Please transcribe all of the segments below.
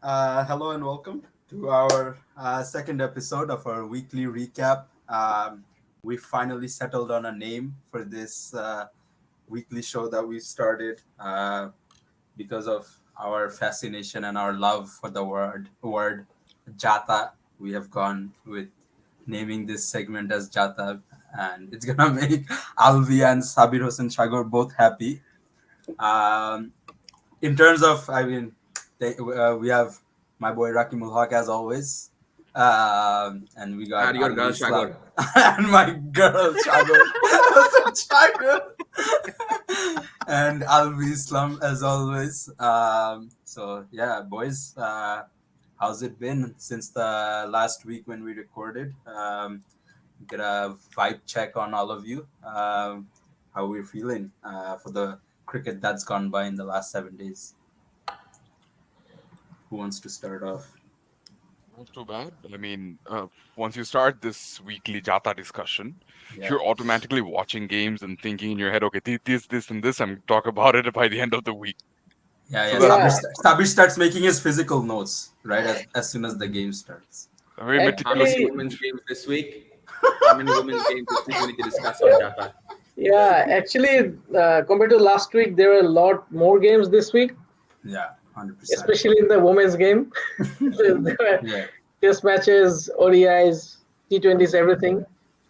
Hello and welcome to our second episode of our weekly recap. We finally settled on a name for this weekly show that we started because of our fascination and our love for the word Jata. We have gone with naming this segment as Jata, and it's gonna make Alvi and Sabir Hossain Shagor both happy. Um, in terms of, we have my boy Raki Mulhaq as always, and we got And your Alvi girl Islam Shagor. and my girl Shagor, Shagor, and Alvi Islam as always. So yeah, boys, how's it been since the last week when we recorded? Get a vibe check on all of you. How we're feeling for the cricket that's gone by in the last 7 days. Who wants to start off? Not too bad. Once you start this weekly Jata discussion, Yeah, you're automatically watching games and thinking in your head, okay, this, and this, and talk about it by the end of the week. yeah, So yeah. that's Sabir, Yeah, good. Sabir starts making his physical notes right as soon as the game starts. Very How many meticulous. actually, women's games this week? How many women's games this week we need to discuss on Jata? compared to last week, there were a lot more games this week, Yeah, 100%. especially in the women's game. There were Yeah, test matches, ODIs, T20s, everything.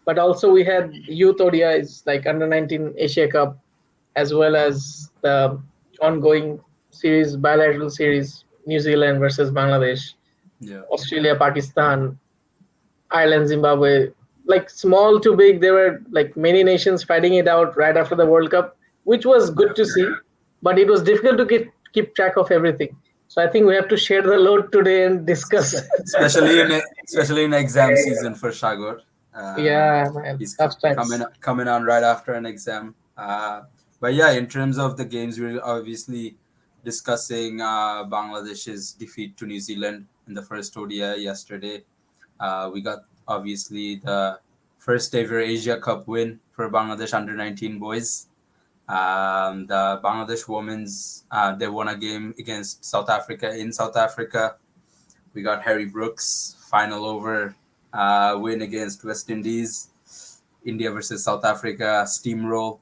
But also we had youth ODIs like under 19 Asia Cup, as well as the ongoing series, bilateral series, New Zealand versus Bangladesh, yeah, Australia, Pakistan, Ireland, Zimbabwe, like small to big, there were like many nations fighting it out right after the World Cup, which was good to see, but it was difficult to keep track of everything. So I think we have to share the load today and discuss. especially in exam season for Shagor. Yeah, man, He's tough coming times. coming on right after an exam. But yeah, in terms of the games, we're obviously discussing Bangladesh's defeat to New Zealand in the first ODI yesterday. We got obviously the first ever Asia Cup win for Bangladesh under 19 boys. The Bangladesh women's they won a game against South Africa in South Africa. We got Harry Brook's final over win against West Indies. India versus South Africa steamroll.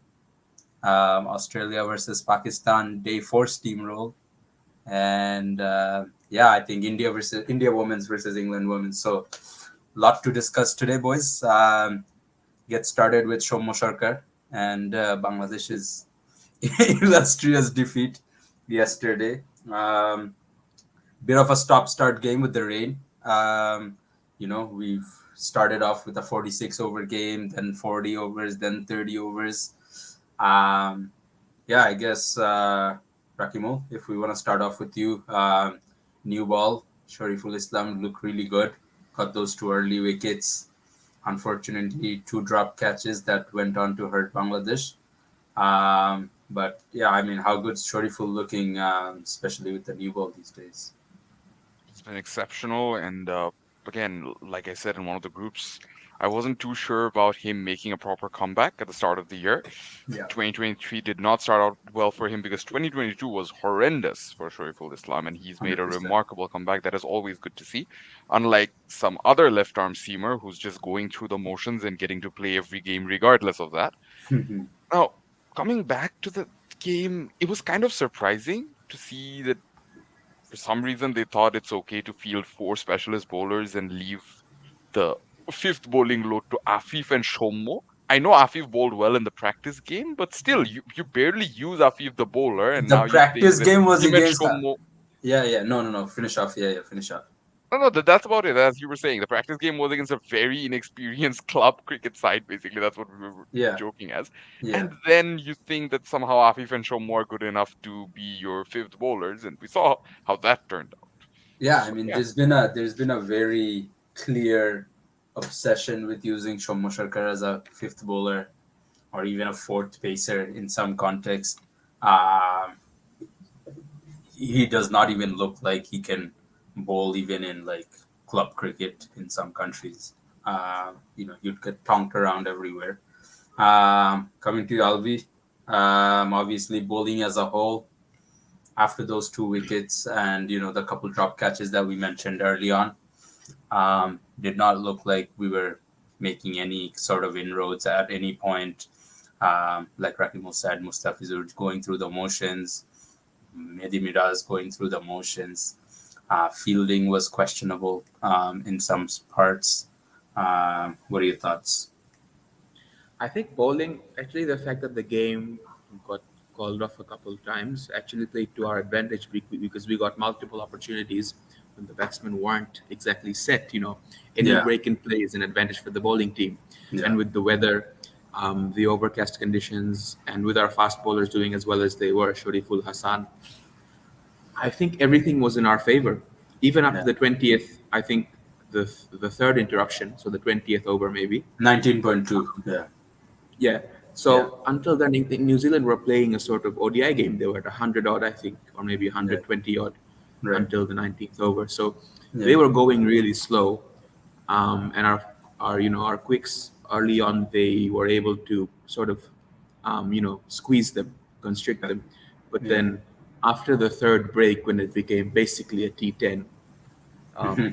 Australia versus Pakistan day four steamroll. And yeah, I think India women's versus England women's. So lot to discuss today, boys. Get started with Soumya Sarkar and Bangladesh's illustrious defeat yesterday. Bit of a stop-start game with the rain. We've started off with a 46 over game, then 40 overs, then 30 overs. Um, yeah, I guess Rakimo, if we want to start off with you, new ball, Shariful Islam looked really good. Got those two early wickets. Unfortunately, two drop catches that went on to hurt Bangladesh. But yeah, I mean, how good's Shariful looking, especially with the new ball these days? It's been exceptional. And again, like I said in one of the groups, I wasn't too sure about him making a proper comeback at the start of the year. Yeah, 2023 did not start out well for him because 2022 was horrendous for Shariful Islam, and he's made a 100%. remarkable comeback that is always good to see. Unlike some other left arm seamer who's just going through the motions and getting to play every game regardless of that. Now, coming back to the game, it was kind of surprising to see that for some reason they thought it's okay to field four specialist bowlers and leave the fifth bowling load to Afif and Shommo. I know Afif bowled well in the practice game, but still, you barely use Afif the bowler, and The now you're saying practice that game was him and against. Shommo. Yeah, yeah. No, no, no. Finish off. Yeah, yeah. Finish off. No, no, that's about it. As you were saying, the practice game was against a very inexperienced club cricket side. Basically, that's what we were Yeah, joking as. yeah, And then you think that somehow Afif and Shommo are good enough to be your fifth bowlers, and we saw how that turned out. yeah. I So mean, yeah, there's been a very clear obsession with using Soumya Sarkar as a fifth bowler or even a fourth pacer in some context. Um, he does not even look like he can bowl even in like club cricket in some countries. You'd get tonked around everywhere. Coming to Alvi, obviously bowling as a whole, after those 2 wickets and the couple drop catches that we mentioned early on, did not look like we were making any sort of inroads at any point. Like Rahimul said, Mustafiz going through the motions, Mehdi Miraz going through the motions. Fielding was questionable in some parts. What are your thoughts? I think bowling, actually, the fact that the game got called off a couple of times actually played to our advantage because we got multiple opportunities when the batsmen weren't exactly set. Any Yeah, break in play is an advantage for the bowling team. yeah, And with the weather, the overcast conditions, and with our fast bowlers doing as well as they were, Shariful Hassan, I think everything was in our favor. Even up to yeah. the 20th, I think the third interruption, so the 20th over maybe. 19.2. Yeah, Yeah. yeah, So until then, I think New Zealand were playing a sort of ODI game. They were at 100 odd, I think, or maybe yeah. 120 odd Right. until the 19th over. So Yeah, they were going really slow, and our quicks early on they were able to sort of squeeze them, constrict yeah, them. But yeah. then after the third break, when it became basically a T10,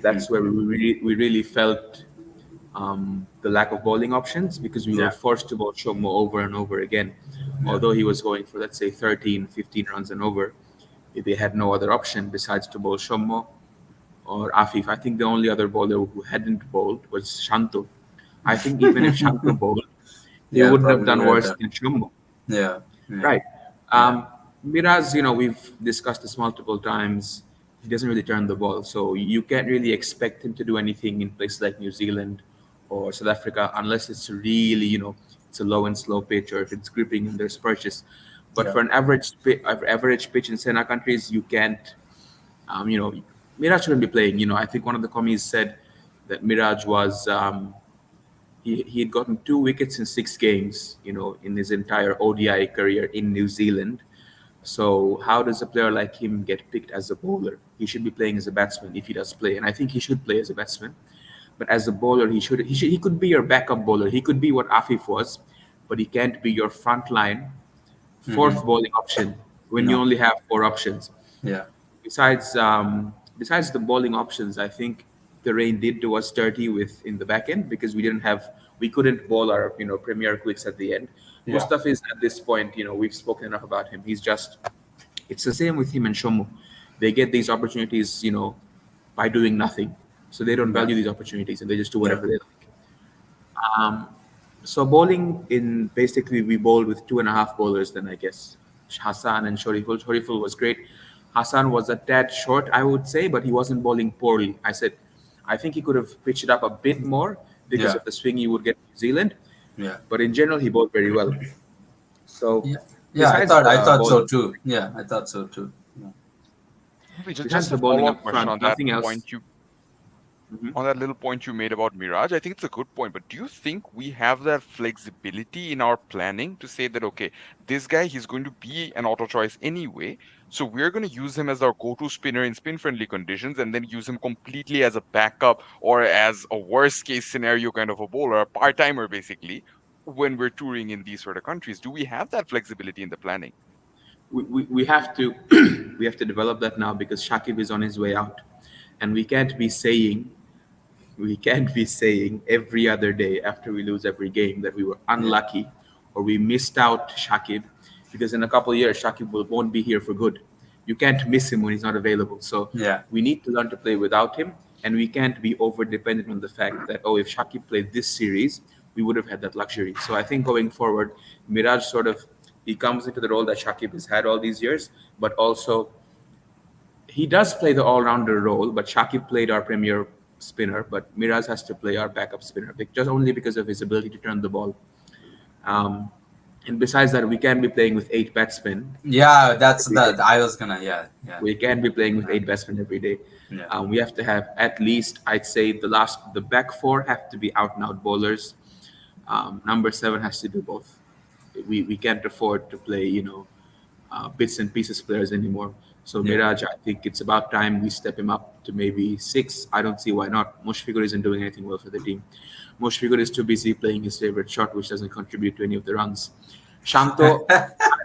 that's where we really felt the lack of bowling options because we were Yeah, forced to bowl Shomo over and over again. yeah, Although he was going for, let's say, 13, 15 runs and over, they had no other option besides to bowl Shomo or Afif. I think the only other bowler who hadn't bowled was Shanto. I think even if Shanto bowled, he yeah. wouldn't have Probably done would have worse done. than Shomo. Yeah, yeah, Right. yeah, Miraz, we've discussed this multiple times. He doesn't really turn the ball, so you can't really expect him to do anything in places like New Zealand or South Africa unless it's really, it's a low and slow pitch or if it's gripping and there's purchase. But yeah, for an average pitch in Sena countries, you can't, um, you know, Miraj shouldn't be playing. I think one of the commies said that Miraj was he had gotten 2 wickets in 6 games, in his entire ODI career in New Zealand. So how does a player like him get picked as a bowler? He should be playing as a batsman if he does play, and I think he should play as a batsman. But as a bowler, he could be your backup bowler. He could be what Afif was, but he can't be your front line mm-hmm. fourth bowling option when you No, only have four options. yeah, Besides the bowling options, I think the rain did do us dirty with in the back end because we couldn't bowl our premier quicks at the end. yeah, Mustafiz at this point, we've spoken enough about him. It's the same with him and Shomu. They get these opportunities, by doing nothing. So they don't yeah, value these opportunities and they just do yeah, whatever they like. Um, so bowling in basically we bowled with two and a half bowlers then I guess. Hassan and Shariful. Shariful was great. Hassan was a tad short, I would say, but he wasn't bowling poorly. I think he could have pitched it up a bit more because yeah, of the swing he would get in New Zealand. yeah, But in general, he bowled very well. So yeah. Yeah, I besides thought I the thought so bowling, too. Yeah, I thought so too. Yeah, Maybe besides just the a bowling follow-up up question front, on that nothing else. point you Mhm. on that little point you made about Mirage. I think it's a good point, but do you think we have that flexibility in our planning to say that, okay, this guy, he's going to be an auto choice anyway, so we're going to use him as our go-to spinner in spin-friendly conditions and then use him completely as a backup or as a worst-case scenario kind of a bowler, a part-timer basically, when we're touring in these sort of countries? Do we have that flexibility in the planning? We have to we have to develop that now because Shakib is on his way out, and we can't be saying every other day after we lose every game that we were yeah, unlucky or we missed out Shakib because in a couple of years Shakib won't be here for good. You can't miss him when he's not available. So yeah, we need to learn to play without him, and we can't be over dependent on the fact that, oh, if Shakib played this series, we would have had that luxury. So I think going forward, Miraj sort of he comes into the role that Shakib has had all these years, but also he does play the all-rounder role, but Shakib played our premier spinner, but Miraz has to play our backup spinner, just only because of his ability to turn the ball. Um, and besides that, we can be playing with eight batsmen yeah. That's every day. that. I was gonna. Yeah, yeah, We can be playing with yeah, eight batsmen every day. yeah, We have to have at least, I'd say, the back four have to be out and out bowlers. Number seven has to do both. We can't afford to play, bits and pieces players anymore. So yeah, Miraj, I think it's about time we step him up to maybe six. I don't see why not. Mushfiqur isn't doing anything well for the team. Mushfiqur is too busy playing his favorite shot, which doesn't contribute to any of the runs. Shanto,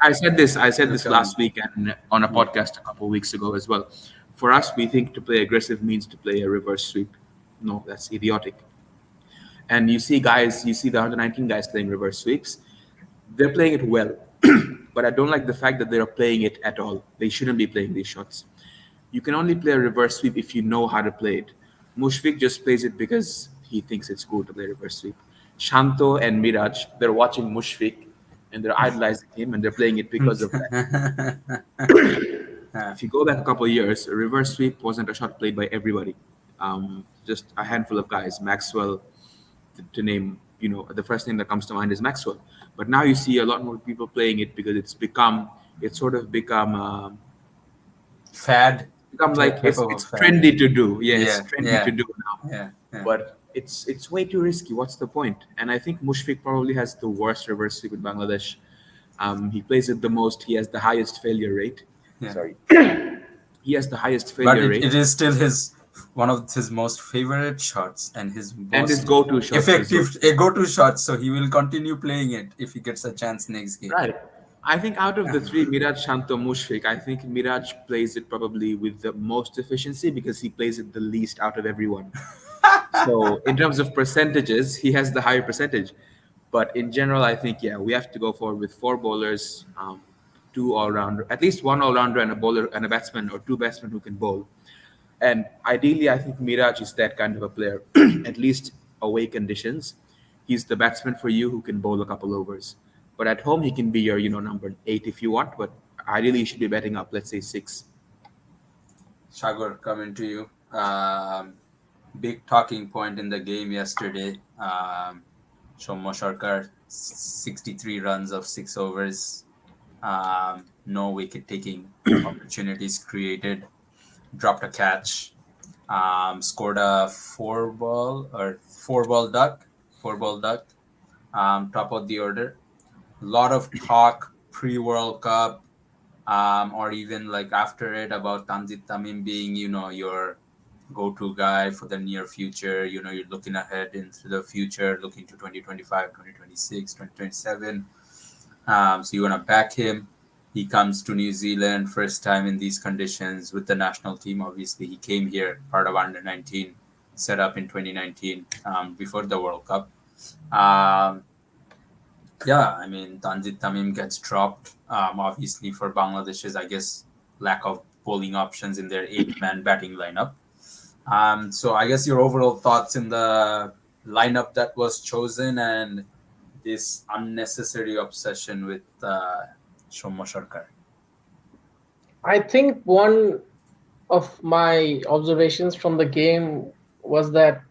I said Good this comment. last week and on a Yeah. podcast a couple of weeks ago as well. For us, we think to play aggressive means to play a reverse sweep. No, that's idiotic. And you see the under 19 guys playing reverse sweeps. They're playing it well, but I don't like the fact that they're playing it at all. They shouldn't be playing these shots. You can only play a reverse sweep if you know how to play it. Mushfik just plays it because he thinks it's cool to play reverse sweep. Shanto and Miraj, they're watching Mushfik and they're idolizing him and they're playing it because of that. Yeah. If you go back a couple of years, a reverse sweep wasn't a shot played by everybody. Just a handful of guys, Maxwell, to name, the first name that comes to mind is Maxwell. But now you see a lot more people playing it because it's sort of Fad become like type of a it's fad. trendy to do. Yeah, it's Yeah, trendy to yeah, do now. yeah, yeah. But it's way too risky. What's the point? And I think Mushfiq probably has the worst reverse sweep with Bangladesh. He plays it the most. He has the highest failure rate. Yeah. Sorry, he has the highest But failure rate it is still his one of his most favorite shots and his and his most go-to shots as well. effective a go-to shot. So he will continue playing it if he gets a chance next game. Right. I think out of the three, Miraj, Shanto, Mushfiq, I think Miraj plays it probably with the most efficiency because he plays it the least out of everyone. So in terms of percentages, he has the higher percentage. But in general, I think we have to go forward with four bowlers, two all rounder, at least one all rounder and a bowler and a batsman or two batsmen who can bowl. And ideally, I think Miraj is that kind of a player, at least away conditions. He's the batsman for you who can bowl a couple overs. But at home, he can be your, number 8 if you want. But ideally, you should be betting up, let's say 6. Shagor, coming to you. Big talking point in the game yesterday. Soumya Sarkar, 63 runs of 6 overs. No wicket taking opportunities created. Dropped a catch. Scored a four ball duck. Top of the order. A lot of talk pre World Cup, or even like after it about Tanzit Tamim being, your go-to guy for the near future. You're looking ahead into the future, looking to 2025, 2026, 2027. So you want to back him. He comes to New Zealand first time in these conditions with the national team. Obviously, he came here part of under 19, set up in 2019 before the World Cup. I mean, Tanzit Tamim gets dropped. Obviously, for Bangladesh's, I guess, lack of bowling options in their 8-man batting lineup. So I guess your overall thoughts in the lineup that was chosen and this unnecessary obsession with Soumya Sarkar. I think one of my observations from the game was that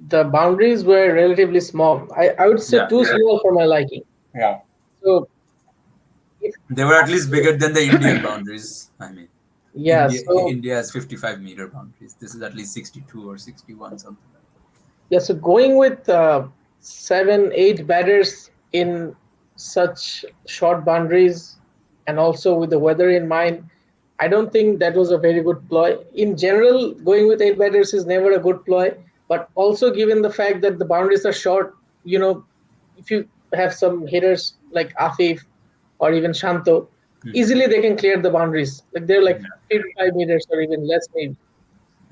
the boundaries were relatively small. I would say too small for my liking. Yeah. So They were at least bigger than the Indian boundaries. I mean, yeah, so India has 55-meter boundaries. This is at least 62 or 61, something like yeah, so going with 7, 8 batters in such short boundaries, and also with the weather in mind, I don't think that was a very good ploy. In general, going with 8 batters is never a good ploy. But also given the fact that the boundaries are short, if you have some hitters like Afif or even Shanto, easily they can clear the boundaries. Like they're like 55 meters or even less maybe.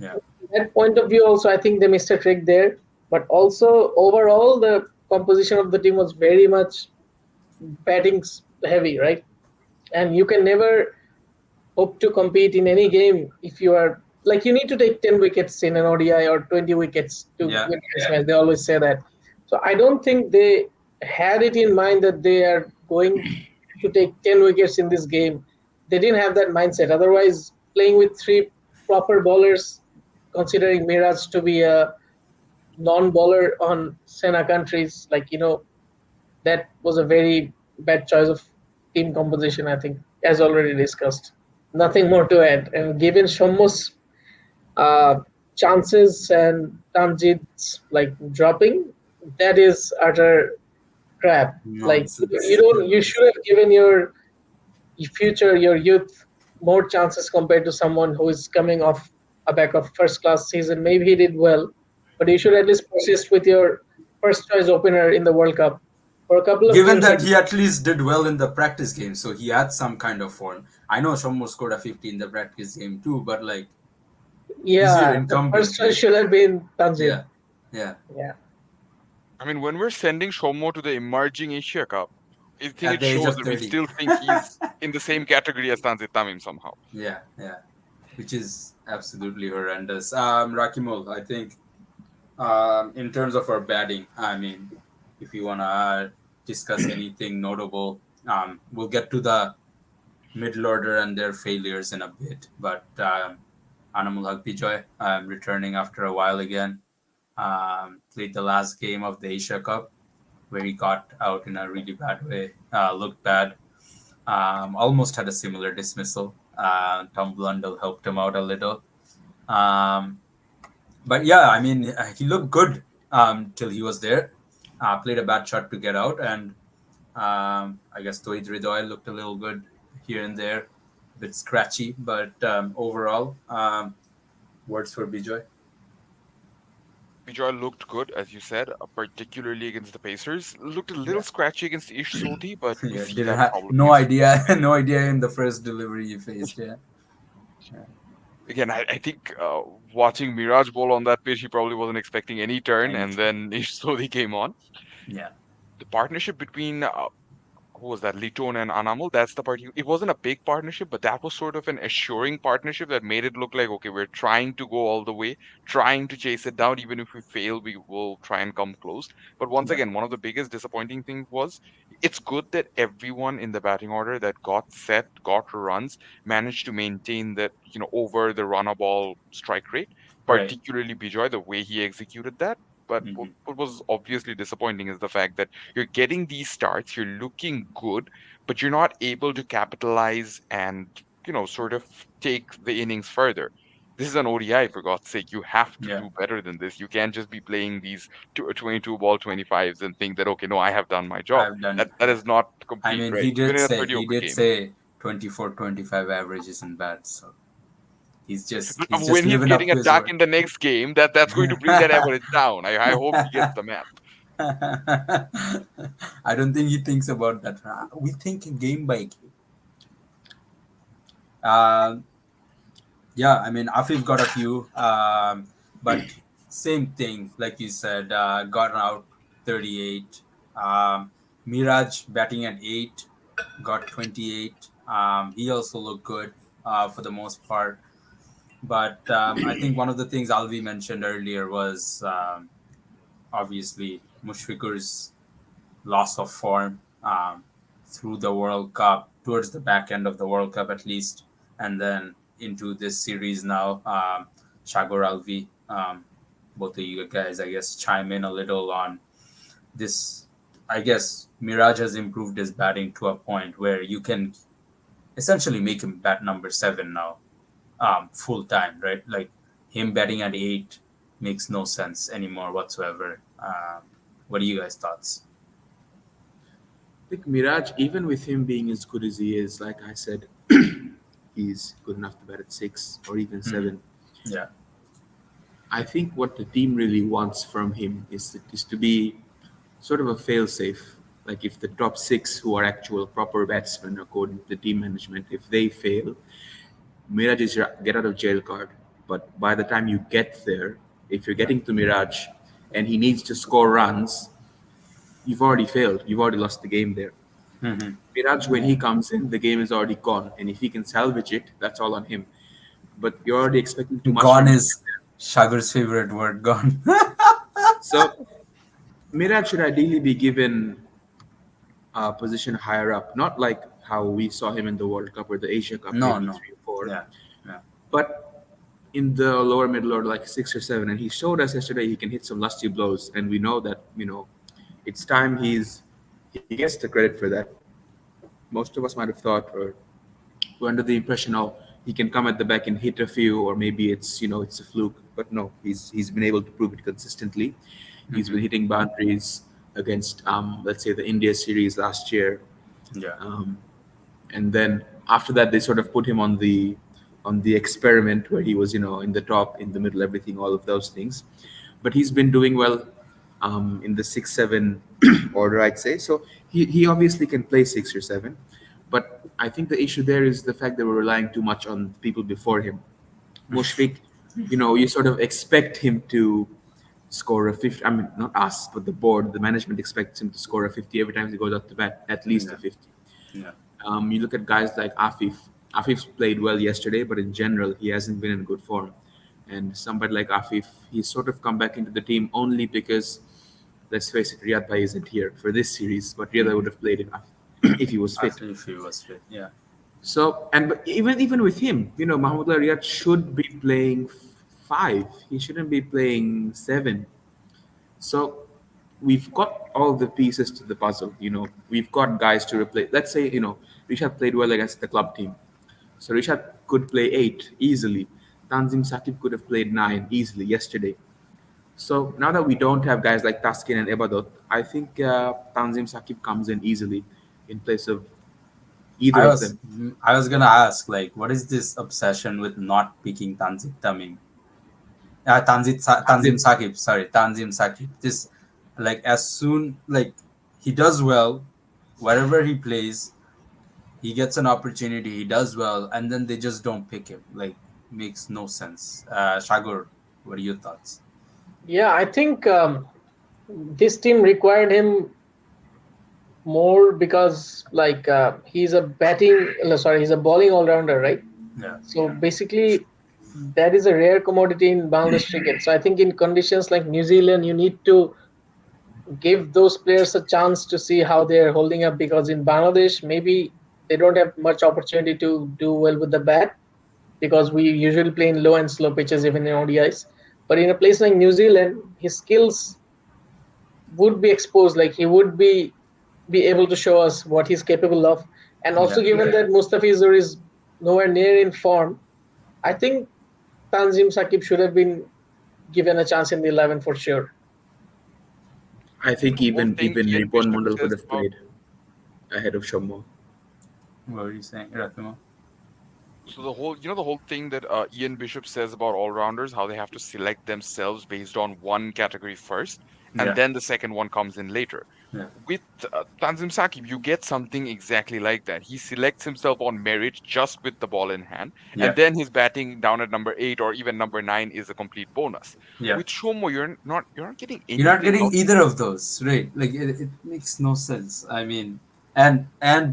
Yeah. From that point of view, also I think they missed a trick there. But also overall, the composition of the team was very much batting heavy, right? And you can never hope to compete in any game if you are like you need to take 10 wickets in an ODI or 20 wickets to win this match. They always say that. So I don't think they had it in mind that they are going to take 10 wickets in this game. They didn't have that mindset. Otherwise, playing with 3 proper bowlers, considering Miraj to be a non-bowler on Sena countries, that was a very bad choice of team composition, I think, as already discussed. Nothing more to add. And given Shommo's chances and Tanjit's dropping, that is utter crap. Nonsense. You should have given your future, your youth, more chances compared to someone who is coming off a back of first class season. Maybe he did well, but you should at least persist with your first choice opener in the World Cup for a couple of Given games, that he at least did well in the practice game, so he had some kind of form. I know Shomo scored a 50 in the practice game too, but like he's your yeah, the first incumbent, choice right? should have been Tanzim. Yeah, yeah. Yeah, I mean, when we're sending Shomo to the emerging Asia Cup, I think At it the age shows of that we 30. still think he's in the same category as Tanzit Tamim somehow. Yeah, yeah. Which is absolutely horrendous. Rakimul, I think in terms of our batting, I mean, if you want to discuss anything notable, we'll get to the middle order and their failures in a bit. But Anamul Haqbijoy, returning after a while again, played the last game of the Asia Cup where he got out in a really bad way, looked bad, almost had a similar dismissal. Tom Blundell helped him out a little. Um, but yeah, I mean, he looked good till he was there. Played a bad shot to get out, and I guess Toid Ridoy looked a little good here and there, a bit scratchy, but overall, words for Bijoy. Bijoy looked good, as you said, particularly against the Pacers. Looked a little Yeah, scratchy against Ish Sodhi, but we yeah, see didn't that have problem no usually. idea, no idea in the first delivery he faced. Yeah, yeah, Again, I think watching Miraj bowl on that pitch, he probably wasn't expecting any turn, and anything. then Ish Sodhi came on. Yeah, The partnership between who was that, Liton and Anamul? That's the part. It wasn't a big partnership, but that was sort of an assuring partnership that made it look like, okay, we're trying to go all the way, trying to chase it down. Even if we fail, we will try and come close. But once yeah, again, one of the biggest disappointing things was it's good that everyone in the batting order that got set, got runs, managed to maintain that, over the run a ball strike rate, right. particularly Bijoy, the way he executed that. But what Hmm. what was obviously disappointing is the fact that you're getting these starts, you're looking good, but you're not able to capitalize and, sort of take the innings further. This is an ODI, for God's sake. You have to Yeah, do better than this. You can't just be playing these 22 ball 25s and think that, okay, no, I have done my job. I've done. That Yeah, is not I complete, mean, right? Even in a 30 he over did game. say 24, 25 average isn't bad. So he's just When he's living up getting to his attacked word. in the next game, that's going to bring that average down. I hope he gets the math. I don't think he thinks about that. We think game by game. Uh, yeah, I mean, Afif got a few, but same thing, like you said, got out 38. Miraj batting at 8, got 28. He also looked good for the most part. But I think one of the things Alvi mentioned earlier was obviously Mushfiqur's loss of form through the World Cup, towards the back end of the World Cup at least, and then into this series now. Shagor Alvi, both of you guys, I guess, chime in a little on this. I guess Miraj has improved his batting to a point where you can essentially make him bat number 7 now, full time, right? Like him batting at 8 makes no sense anymore whatsoever. What are you guys' thoughts? I think Miraj, even with him being as good as he is, like I said, he's good enough to bat at 6 or even 7. Yeah. I think what the team really wants from him is to be sort of a fail-safe. Like if the top 6 who are actual proper batsmen, according to the team management, if they fail, Miraj is your get out of jail card. But by the time you get there, if you're getting to Miraj and he needs to score runs, you've already failed. You've already lost the game there. Hmm. Miraj, when he comes in, the game is already gone. And if he can salvage it, that's all on him. But you're already expecting too much Gone from him. is Shagur's favorite word. Gone. So Miraj should ideally be given a position higher up, not like how we saw him in the World Cup or the Asia Cup, No, maybe no. 3 or 4, Yeah, yeah. but in the lower middle order, like 6 or 7. And he showed us yesterday he can hit some lusty blows, and we know that it's time he gets the credit for that. Most of us might have thought, or were under the impression, oh, he can come at the back and hit a few, or maybe it's a fluke. But no, he's been able to prove it consistently. He's been Hmm. hitting boundaries against, let's say, the India series last year, Yeah. um, and then after that they sort of put him on the experiment where he was in the top, in the middle, everything, all of those things. But he's been doing well. in the 6-7 order, I'd say. So he obviously can play 6 or 7, but I think the issue there is the fact that we're relying too much on people before him. Mushfiq, you sort of expect him to score a 50. I mean, not us, but the board, the management expects him to score a 50 every time he goes out to bat, at least a Yeah. 50. Yeah. You look at guys like Afif. Afif's played well yesterday, but in general, he hasn't been in good form. And somebody like Afif, he's sort of come back into the team only because, let's face it, Riyad Bhai isn't here for this series, but Riyad would have played if he was fit. After if he was fit. Yeah. So, and but even with him, Mahmoudullah Riyad should be playing 5. He shouldn't be playing 7. So we've got all the pieces to the puzzle. We've got guys to replace. Let's say Rishad played well against the club team, so Rishad could play 8 easily. Tanzim Sakib could have played 9 easily yesterday. So now that we don't have guys like Taskin and Ebadot, I think Tanzim Sakib comes in easily in place of either I of was them. I was gonna ask, like, what is this obsession with not picking Tanzim Tamim? Tanzim Sakib. Sorry, Tanzim Sakib. Just like as soon like he does well, wherever he plays, he gets an opportunity. He does well, and then they just don't pick him. Like makes no sense. Shagor, what are your thoughts? Yeah, I think this team required him more because he's a he's a bowling all rounder, right? Yeah, So basically, that is a rare commodity in Bangladesh cricket. So I think in conditions like New Zealand, you need to give those players a chance to see how they're holding up, because in Bangladesh, maybe they don't have much opportunity to do well with the bat, because we usually play in low and slow pitches even in ODIs. But in a place like New Zealand, his skills would be exposed. Like he would be able to show us what he's capable of. And yeah. also, given that Mustafizur is nowhere near in form, I think Tanzim Sakib should have been given a chance in the 11 for sure. I think The whole thing even Ian Ripon Bishop Mondal could says have about played ahead of Shomo. What were you saying, Ratimo? So the whole thing that Ian Bishop says about all rounders, how they have to select themselves based on one category first, and Yeah, then the second one comes in later. yeah, With Tanzim Sakib, you get something exactly like that. He selects himself on merit just with the ball in hand, and yeah, then his batting down at number 8 or even number 9 is a complete bonus. yeah. With Shomo, you're not getting You're not anything getting out, either of those, right? Like it makes no sense. I mean, and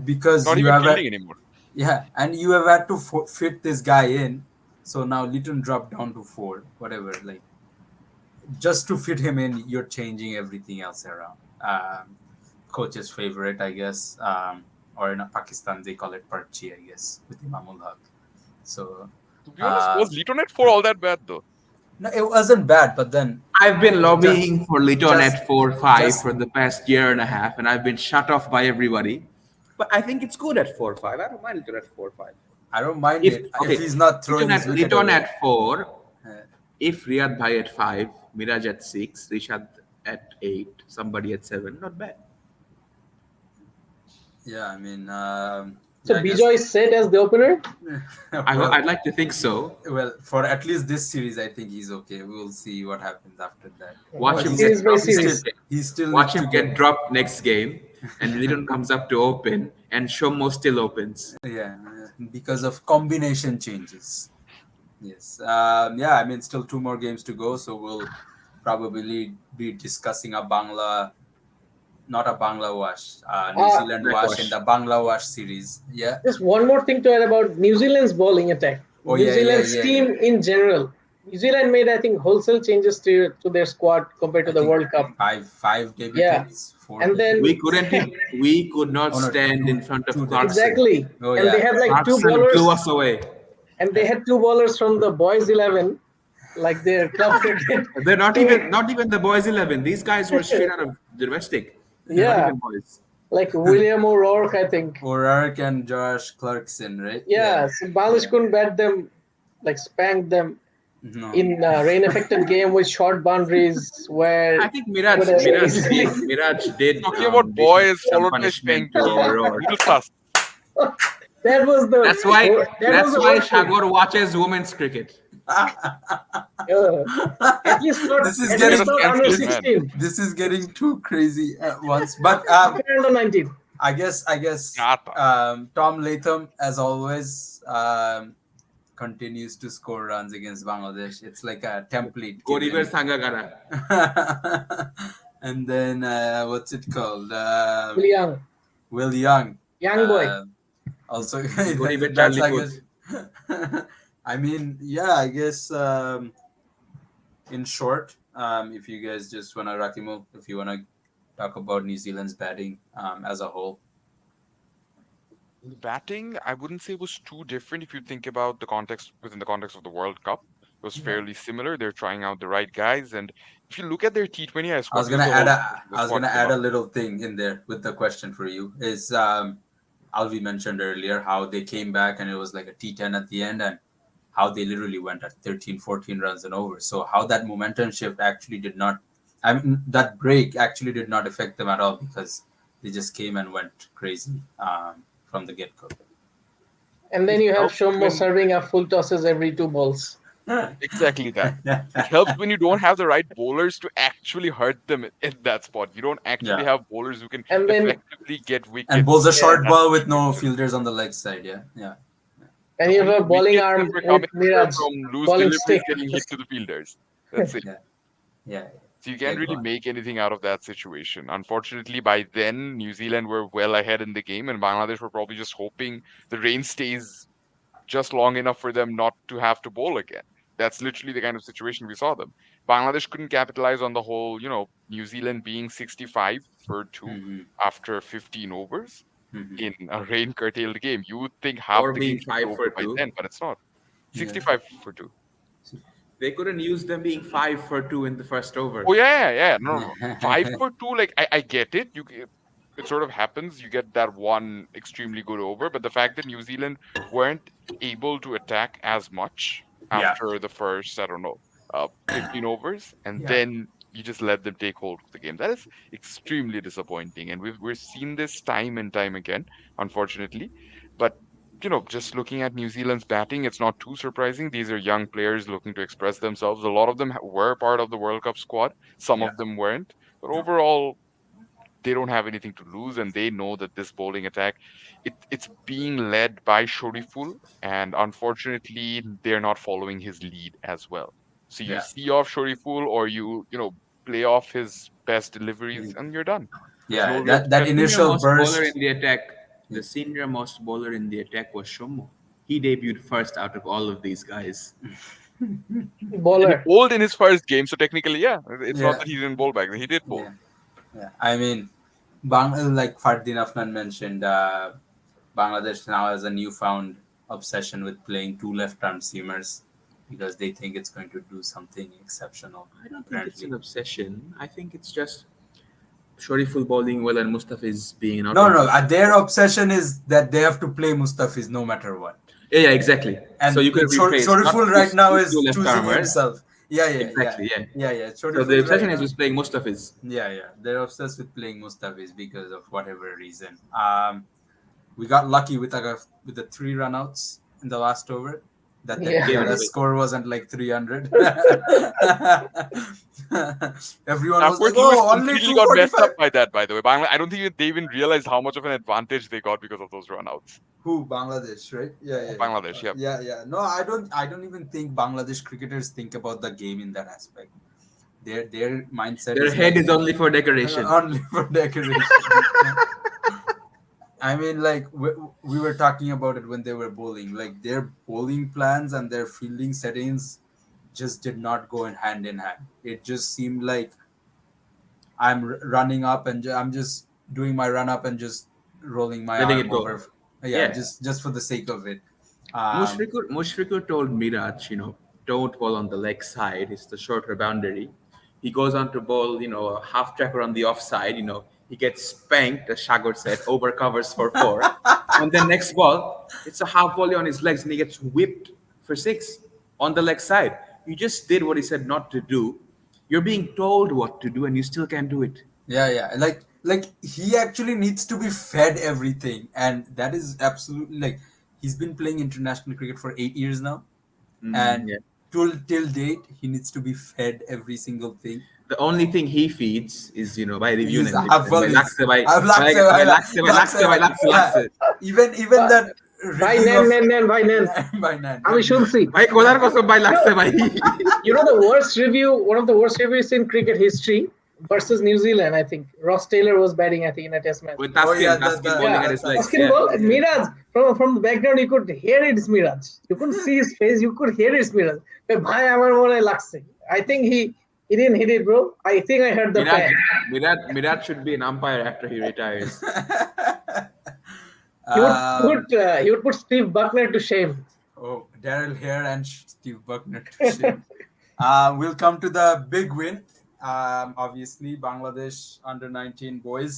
because not you even have a fielding anymore. yeah, and you have had to fit this guy in, so now Litton dropped down to 4, whatever. Like just to fit him in, you're changing everything else around. Coach's favorite, I guess, or in Pakistan they call it Parchi, I guess, with Imamul Haq. So To be honest, uh, was Litonet for all that bad though? no, it wasn't bad, but then I've been just lobbying for Liton just at 4-5 just for the past year and a half, and I've been shut off by everybody. But I think it's good at 4-5. I don't mind Liton at 4-5. I don't mind If it if okay, he's not throwing Liton his at wicket Liton away. at 4. Uh, If Riyad Bhai at 5, Miraj at 6, Rishad at 8, somebody at 7, not bad. yeah, I mean, So yeah, I guess. Bijoy is set as the opener. well, I'd like to think so. well, for at least this series, I think he's okay. We'll see what happens after that. Watch him Series get by dropped He still next series. game. he still Watch needs him to get get dropped next game, and Liton comes up to open, and Shomo still opens. yeah because of combination changes. Yes, yeah. I mean, still 2 more games to go, so we'll probably be discussing a Bangla, not a Bangla wash, New Uh, Zealand wash in Blackwash. the Bangla wash series. Yeah. just one more thing to add about New Zealand's bowling attack. Oh New yeah, yeah, Zealand's yeah, yeah. team in general. New Zealand made, I think, wholesale changes to their squad compared to I the think World Cup. five Yeah, debutants, 4 and then We debutants. couldn't. We could not Oh no, stand in two front of two Clarkson. debutants. exactly, Oh and they yeah, had like two Clarkson blew bowlers, us away. and they had two bowlers from the boys 11, like their club cricket. They're not Two, even the boys 11. These guys were straight out of domestic. Not yeah, even boys. like William O'Rourke, I think. O'Rourke and Josh Clarkson, right? Yeah, Yeah, so Bangladesh yeah. couldn't bat them, like spanked them No, in rain-affected game with short boundaries where I think they could have easily. Miraj did Talking about dish out boys some followed by punishment to Spanky, O'Rourke. middle class. That was the That's why that was the worst thing. Shagor watches women's cricket. Uh, at least not, This is at Get least a getting not under sensible this man. 16. this is getting too crazy at once. But Under 19. I guess Jata. Tom Latham, as always, continues to score runs against Bangladesh. It's like a template Goriber given. Sangagara. And then what's it called? Will Young. Will Young. Young boy. Uh, Also, Goriber that's Charlie I Puth. guess. I mean, yeah, I guess. In short, if you guys just wanna Rakimo, if you wanna talk about New Zealand's batting as a whole. The batting, I wouldn't say was too different if you think about the context within the context of the World Cup. It was Yeah. fairly similar. They're trying out the right guys, and if you look at their T20I I squad, was because gonna the add whole a the I was squad gonna came add up. a little thing in there with the question for you is Alvi mentioned earlier how they came back and it was like a T10 at the end and how they literally went at 13, 14 runs and over. So how that momentum shift actually did not, I mean, that break actually did not affect them at all because they just came and went crazy from the get go. And then It you have helps Shomo when serving up full tosses every two balls. exactly that. It helps when you don't have the right bowlers to actually hurt them in that spot. You don't actually Yeah. have bowlers who can And then effectively get And wickets bowls a in yeah, short that ball with no situation. fielders on the leg side. Yeah. Yeah. and The you have only a bowling wickets that arm were with coming were Miraj from loose bowling deliveries stick. getting hit to the fielders. That's it. Yeah. Yeah. So you Yeah. can't Go really on. make anything out of that situation. Unfortunately, by then New Zealand were well ahead in the game, and Bangladesh were probably just hoping the rain stays just long enough for them not to have to bowl again. That's literally the kind of situation we saw them. Bangladesh couldn't capitalize on the whole, New Zealand being 65 for two Mm-hmm. after 15 overs Mm-hmm. in a rain curtailed game. You would think half Or the game being should be five over for by two. then, but it's not. Yeah. 65 for two. They couldn't use them being 5 for 2 in the first Oh over. yeah. No, no, no. 5 for 2. Like I get it. It sort of happens. You get that one extremely good over, but the fact that New Zealand weren't able to attack as much Yeah. after the first, I don't know, 15 overs, and Yeah. then you just let them take hold of the game. That is extremely disappointing, and we've seen this time and time again, unfortunately. But just looking at New Zealand's batting, it's not too surprising. These are young players looking to express themselves. A lot of them were part of the World Cup squad. Some Yeah. of them weren't. But No. overall, they don't have anything to lose, and they know that this bowling attack, it's being led by Shoriful, and unfortunately, they're not following his lead as well. So you Yeah. see off Shoriful, or you play off his best deliveries, and you're done. There's no Yeah. real That threat. Senior initial most bowler in burst. the attack, the senior most bowler in the attack was Shomo. He debuted first out of all of these guys. And he Bowler. bowled in his first game, so technically, yeah, it's not Yeah. that he didn't bowl back then. He did bowl. Yeah. Yeah. I mean, like Fardin Afnan mentioned, Bangladesh now has a newfound obsession with playing two left-arm seamers because they think it's going to do something exceptional. I don't think it's Apparently, an obsession. I think it's just Shariful bowling well and Mustafiz being out no, of no. the. Their obsession is that they have to play Mustafiz no matter what. Yeah, exactly. So And you could rephrase not Shoriful right these now two is left choosing armers. himself. Yeah, yeah, yeah, Exactly, yeah. yeah, yeah. So the Shoriful right obsession is now. just playing Mustafiz. Yeah, yeah. They're obsessed with playing Mustafiz because of whatever reason. We got lucky with with the three runouts in the last over. That Gave it careless away. score wasn't like 300. Everyone was like, Unfortunately, we "Oh, only completely got messed 245." up by that, by the way. I don't think they even realized how much of an advantage they got because of those runouts. Who Bangladesh, right? Yeah, yeah, Bangladesh, yeah. yeah, yeah. No, I don't. I don't even think Bangladesh cricketers think about the game in that aspect. Their mindset Their is head like is only for decoration. only for decoration. I mean, like we were talking about it when they were bowling. Like their bowling plans and their fielding settings just did not go in hand. It just seemed like I'm running up and I'm just doing my run up and just rolling my Letting arm it go. over. Yeah, Yeah. just for the sake of it. Um, Mushfiqur told Miraj, don't bowl on the leg side. It's the shorter boundary. He goes on to bowl, a half tracker on the offside. He gets spanked, as Shagor said, over covers for four. And then next ball, it's a half volley on his legs and he gets whipped for six on the leg side. You just did what he said not to do. You're being told what to do and you still can't do it. yeah, yeah. Like he actually needs to be fed everything, and that is absolutely like he's been playing international cricket for 8 years now, and Yeah. till date, he needs to be fed every single thing. The only thing he feeds is, by review He's and Hafal by is lakse, Lakse, yeah. lakse. Even that Bhai review Nen of Nen Nen Bhai Nen. by Nan. আমি শুনছি। Bhai, kodar koso by You know, lakse, bhai. you know the worst review, one of the worst reviews in cricket history versus New Zealand. I think Ross Taylor was batting. I think in a Test match. With Oh yeah, Taskin Yeah, bowling at his legs. Baskin Yeah. ball and Miraj from the background you could hear it's Miraj. You couldn't see his face, you could hear it's Miraj. But bhai আমার মনে লাগছে। I think he didn't hit it, bro. I think I heard the Miraj, fan. Miraj should be an umpire after he retires. He would put Steve Buckner to shame. Oh, Daryl Hare and Steve Buckner to shame. We'll come to the big win. Obviously, Bangladesh under-19 boys.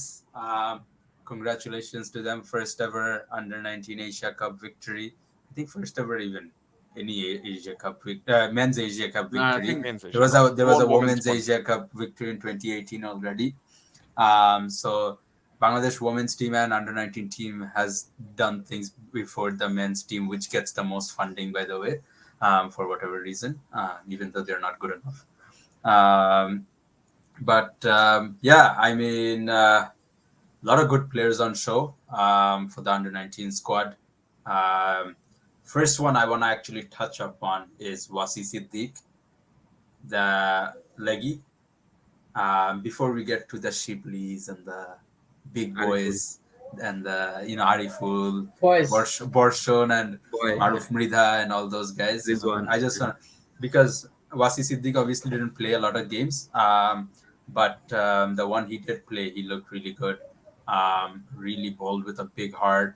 Congratulations to them. First ever under-19 Asia Cup victory. I think first ever even any Asia Cup men's Asia Cup victory. I think Men's there was Asia a there was a Won women's one. Asia Cup victory in 2018 already. So Bangladesh women's team and under-19 team has done things before the men's team, which gets the most funding, by the way, for whatever reason, even though they're not good enough. Yeah, I mean, a lot of good players on show for the under-19 squad. First one I want to actually touch upon is Wasi Siddiq, the leggy. Before we get to the Shiblis and the big boys and the Ariful, Boys. Borshon and Boy. Aruf Mridha and all those guys. This one. I just want because Wasi Siddiq obviously didn't play a lot of games, but the one he did play, he looked really good. Really bowled with a big heart.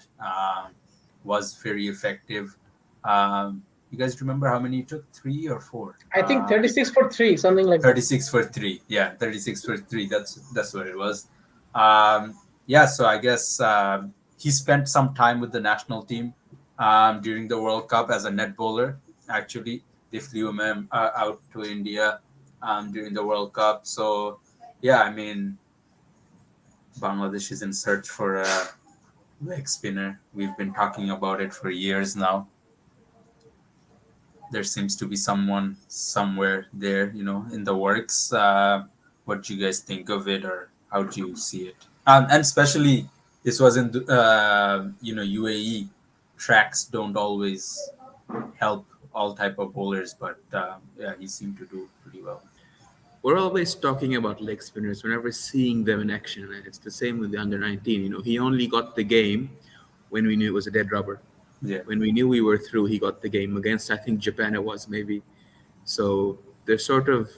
Was very effective. You guys remember how many he took? 3 or 4? I think 36 for 3, something like that. 36 for 3. Yeah, 36 for 3. That's what it was. So I guess he spent some time with the national team during the World Cup as a net bowler. Actually, they flew him out to India during the World Cup. So, yeah, I mean, Bangladesh is in search for a leg spinner. We've been talking about it for years now. There seems to be someone somewhere there, in the works. What do you guys think of it, or how do you see it? And especially, this was in UAE. Tracks don't always help all type of bowlers, but he seemed to do pretty well. We're always talking about leg spinners whenever seeing them in action. And it's the same with the under-19. He only got the game when we knew it was a dead rubber. Yeah. When we knew we were through, he got the game against, I think, Japan it was maybe. So they're sort of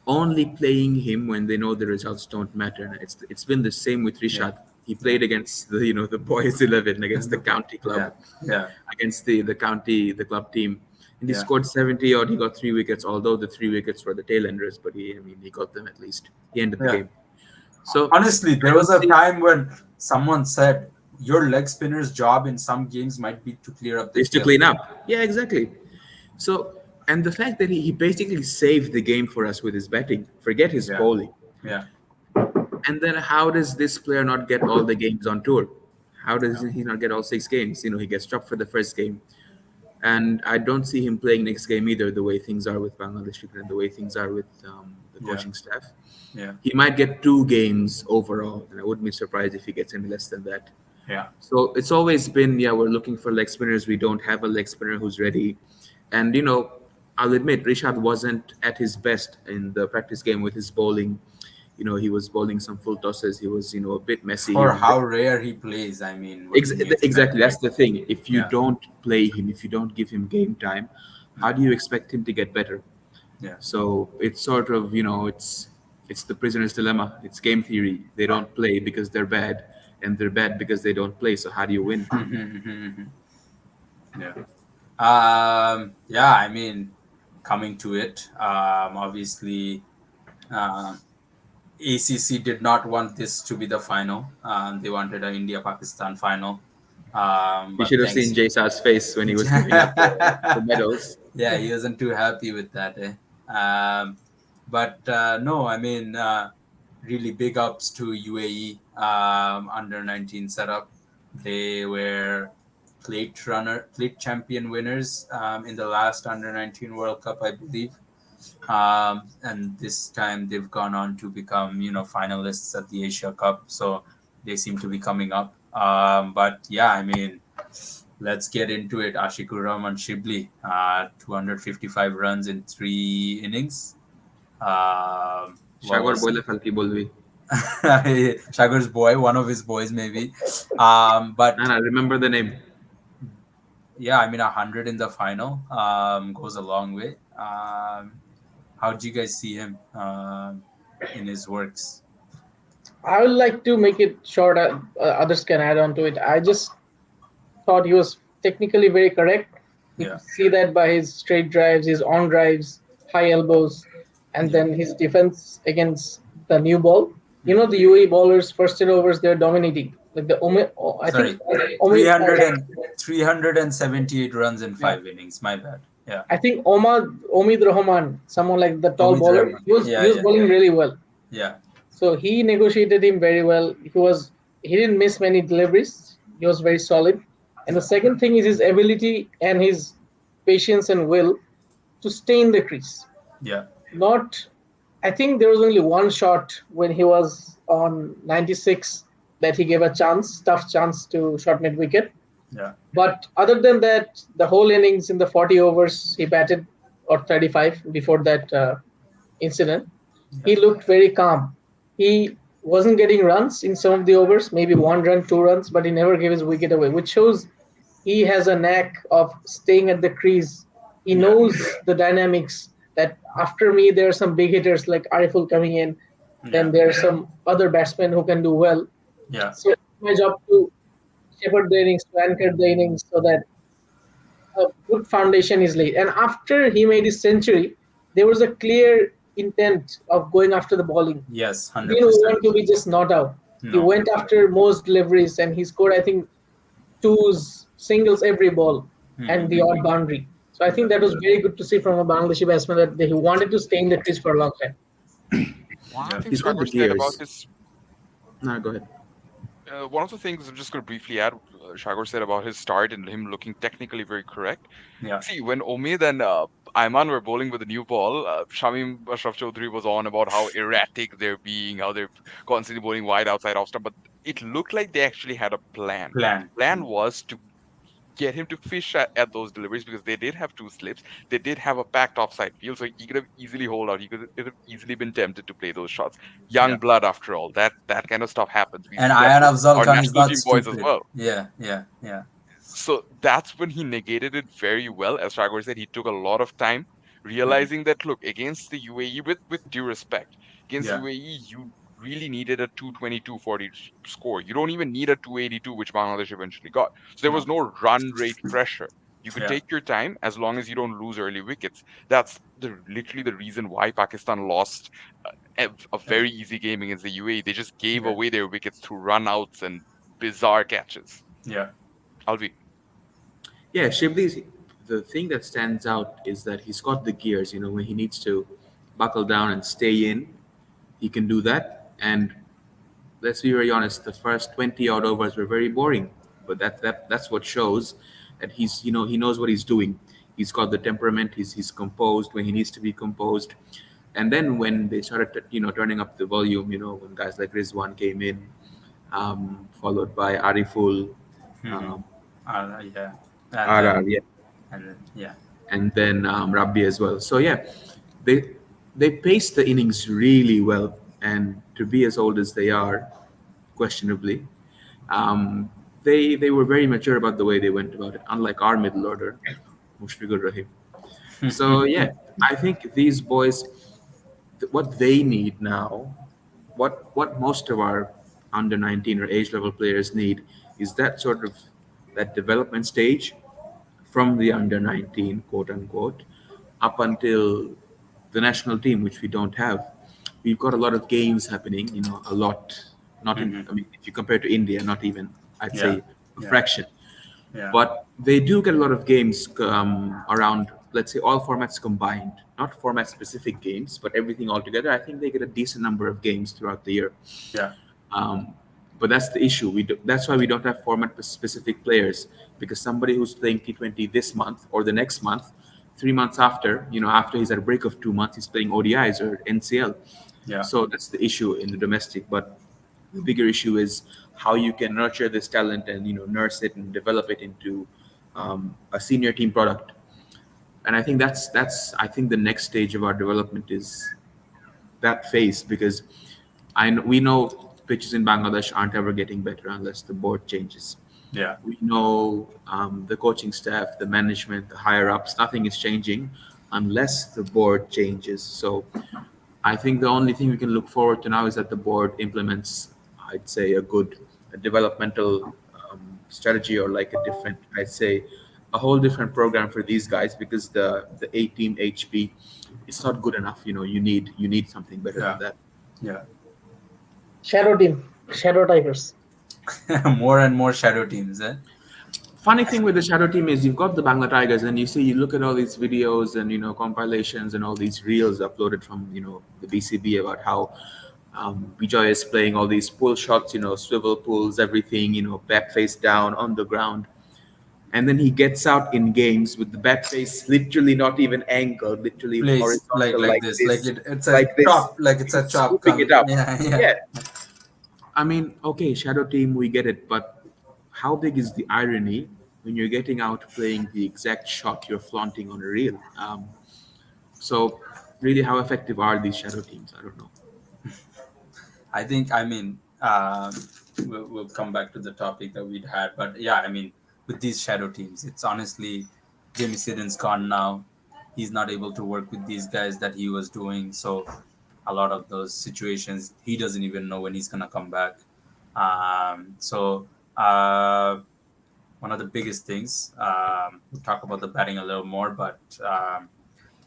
only playing him when they know the results don't matter. And it's been the same with Rishad. He played against the boys 11, against the county club, against the club team. And he scored 70 odd. He got 3 wickets, although the 3 wickets were the tail enders, but he got them at least. He ended the game. So honestly, there was a time when someone said your leg spinner's job in some games might be to clear up the is to clean up. Yeah, exactly. So, and the fact that he basically saved the game for us with his batting, forget his bowling. Yeah. And then how does this player not get all the games on tour? How does he not get all 6 games? He gets dropped for the first game. And I don't see him playing next game either, the way things are with Bangladesh and the way things are with the coaching staff. Yeah. He might get 2 games overall, and I wouldn't be surprised if he gets any less than that. Yeah. So it's always been, we're looking for leg spinners. We don't have a leg spinner who's ready. And, I'll admit, Rishad wasn't at his best in the practice game with his bowling. He was bowling some full tosses. He was, a bit messy. For how rare he plays, I mean. Exactly. That's the thing. If you don't play him, if you don't give him game time, how do you expect him to get better? Yeah. So it's sort of, it's the prisoner's dilemma. It's game theory. They don't play because they're bad, and they're bad because they don't play. So how do you win? I mean, coming to it, obviously, ACC did not want this to be the final. They wanted an India-Pakistan final. You should have seen Jaisa's face when he was giving up the medals. Yeah, he wasn't too happy with that. No, I mean, really big ups to UAE under-19 setup. They were plate champion winners in the last under 19 World Cup, I believe. And this time they've gone on to become, finalists at the Asia Cup. So they seem to be coming up. But yeah, I mean, let's get into it. Ashikur Rahman Shibli, 255 runs in 3 innings. What Sagar was বইলে ফালকি বলবি Shagur's boy, one of his boys, maybe. But না remember the name. yeah, I mean, 100 in the final goes a long way. How do you guys see him in his works? I would like to make it short. Others can add on to it. I just thought he was technically very correct. You Yeah. could see that by his straight drives, his on drives, high elbows, and Yeah. then his defense against the new ball. You know, the UAE bowlers, first hit overs, they're dominating. Like I think Sorry, Omi, 378 runs in yeah, 5 innings. My bad. Yeah. I think Omid Rahman, someone like the tall Omid bowler, Rahman. he Yeah, was yeah, bowling really well. yeah, So he negotiated him very well. He didn't miss many deliveries. He was very solid. And the second thing is his ability and his patience and will to stay in the crease. yeah, Not, I think there was only one shot when he was on 96 that he gave a tough chance to short mid wicket. yeah, But other than that, the whole innings in the 40 overs he batted, or 35 before that incident, he looked very calm. He wasn't getting runs in some of the overs, maybe 1 run, 2 runs, but he never gave his wicket away, which shows he has a knack of staying at the crease. He yeah, knows the dynamics that after me, there are some big hitters like Ariful coming in, yeah, then there are some other batsmen who can do well. yeah, So it's my job to shepherd the innings, to anchor the innings so that a good foundation is laid. And after he made his century, there was a clear intent of going after the bowling. yes, He didn't 100%. want to be just not out. He No, went after most deliveries and he scored, I think, twos, singles every ball and the odd boundary. So I think that was very good to see from a Bangladeshi batsman that he wanted to stay in the crease for a long time. One of yeah, the things He's got the Shagor said about gears. his No, go ahead. one of the things I'm just going to briefly add, Shagor said about his start and him looking technically very correct. yeah, See, when Omid and Ayman were bowling with a new ball, Shamim Ashraf Chaudhary was on about how erratic they're being, how they're constantly bowling wide outside off stump. But it looked like they actually had a plan. plan. Plan was to get him to fish at those deliveries because they did have two slips. They did have a packed offside field, so he could have easily hold out. He could have easily been tempted to play those shots. Young Yeah. blood, after all, that kind of stuff happens. We And see that Ayan with Afzal our Khan is national not team boys as stupid. well. Yeah, yeah, yeah, So that's when he negated it very well. As Ragor said, he took a lot of time realizing that look, against the UAE, with due respect, against yeah, UAE, you really needed a 220, 240 score. You don't even need a 282, which Bangladesh eventually got. So there was no, no run rate pressure. You could yeah, take your time as long as you don't lose early wickets. That's literally the reason why Pakistan lost a very easy game against the UAE. They just gave yeah, away their wickets through run outs and bizarre catches. yeah, Alvi. Yeah, Shibley's the thing that stands out is that he's got the gears. When he needs to buckle down and stay in, he can do that. And let's be very honest, the first 20 odd overs were very boring. But that's what shows that he knows what he's doing. He's got the temperament. He's composed when he needs to be composed. And then when they started, turning up the volume, when guys like Rizwan came in, followed by Ariful, hmm um, yeah, and RR, then yeah, yeah, and then Rabbi as well. So yeah, they they paced the innings really well, and to be as old as they are, questionably, they were very mature about the way they went about it. Unlike our middle order, Mushfiqur Rahim. So yeah, I think these boys, what they need now, what most of our under 19 or age level players need is that sort of that development stage from the under 19, quote unquote, up until the national team, which we don't have. We've got a lot of games happening, a lot. Not in, hmm I mean, if you compare to India, not even, I'd yeah, say a yeah, fraction. yeah, But they do get a lot of games around, let's say, all formats combined, not format specific games, but everything all together. I think they get a decent number of games throughout the year. yeah, Um, But that's the issue. That's why we don't have format specific players, because somebody who's playing T20 this month or the next month, 3 months after, after he's at a break of 2 months, he's playing ODIs or NCL. Yeah. So that's the issue in the domestic. But the bigger issue is how you can nurture this talent and nurse it and develop it into a senior team product. And I think that's I think the next stage of our development is that phase, because we know pitches in Bangladesh aren't ever getting better unless the board changes. Yeah. We know the coaching staff, the management, the higher ups, nothing is changing unless the board changes. So I think the only thing we can look forward to now is that the board implements, I'd say, a developmental strategy, or like a different, I'd say, a whole different program for these guys, because the A team HP, it's not good enough. You need something better than Yeah. that. Yeah. Shadow team, Shadow Tigers. More and more shadow teams, eh? Funny thing with the shadow team is you've got the Bangla Tigers, and you look at all these videos and compilations and all these reels uploaded from the BCB about how Bijoy is playing all these pull shots, swivel pulls, everything, back face down on the ground, and then he gets out in games with the bat face literally not even angled, literally Place horizontal like like this, this, it's a like this, chop, like it's a chop scooping it coming. up. Yeah. Yeah. Yeah, I mean, okay, shadow team, we get it, but how big is the irony when you're getting out playing the exact shot you're flaunting on a reel? So, really, how effective are these shadow teams? I don't know. I think, I mean, we'll come back to the topic that we'd had, but yeah, I mean, with these shadow teams, it's honestly, Jamie Sidden's gone now. He's not able to work with these guys that he was doing, so a lot of those situations he doesn't even know when he's gonna come back. So one of the biggest things, we'll talk about the batting a little more, but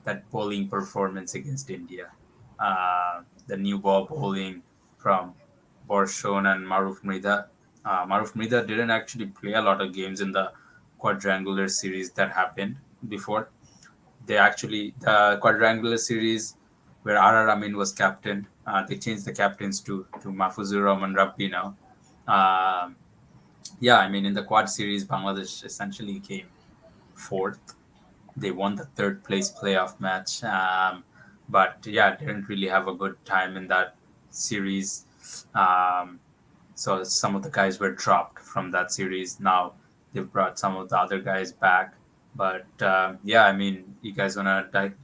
that bowling performance against India, the new ball bowling from Borshon and Maruf Mrida. Maruf Mrida didn't actually play a lot of games in the quadrangular series that happened before. The quadrangular series where RR Amin was captain, they changed the captains to Mahfuzur Rahman Rabbi now. Um, yeah, I mean, in the quad series, Bangladesh essentially came fourth. They won the third place playoff match, but yeah, didn't really have a good time in that series. Um, so some of the guys were dropped from that series. Now they've brought some of the other guys back, but yeah, I mean, you guys wanna dive?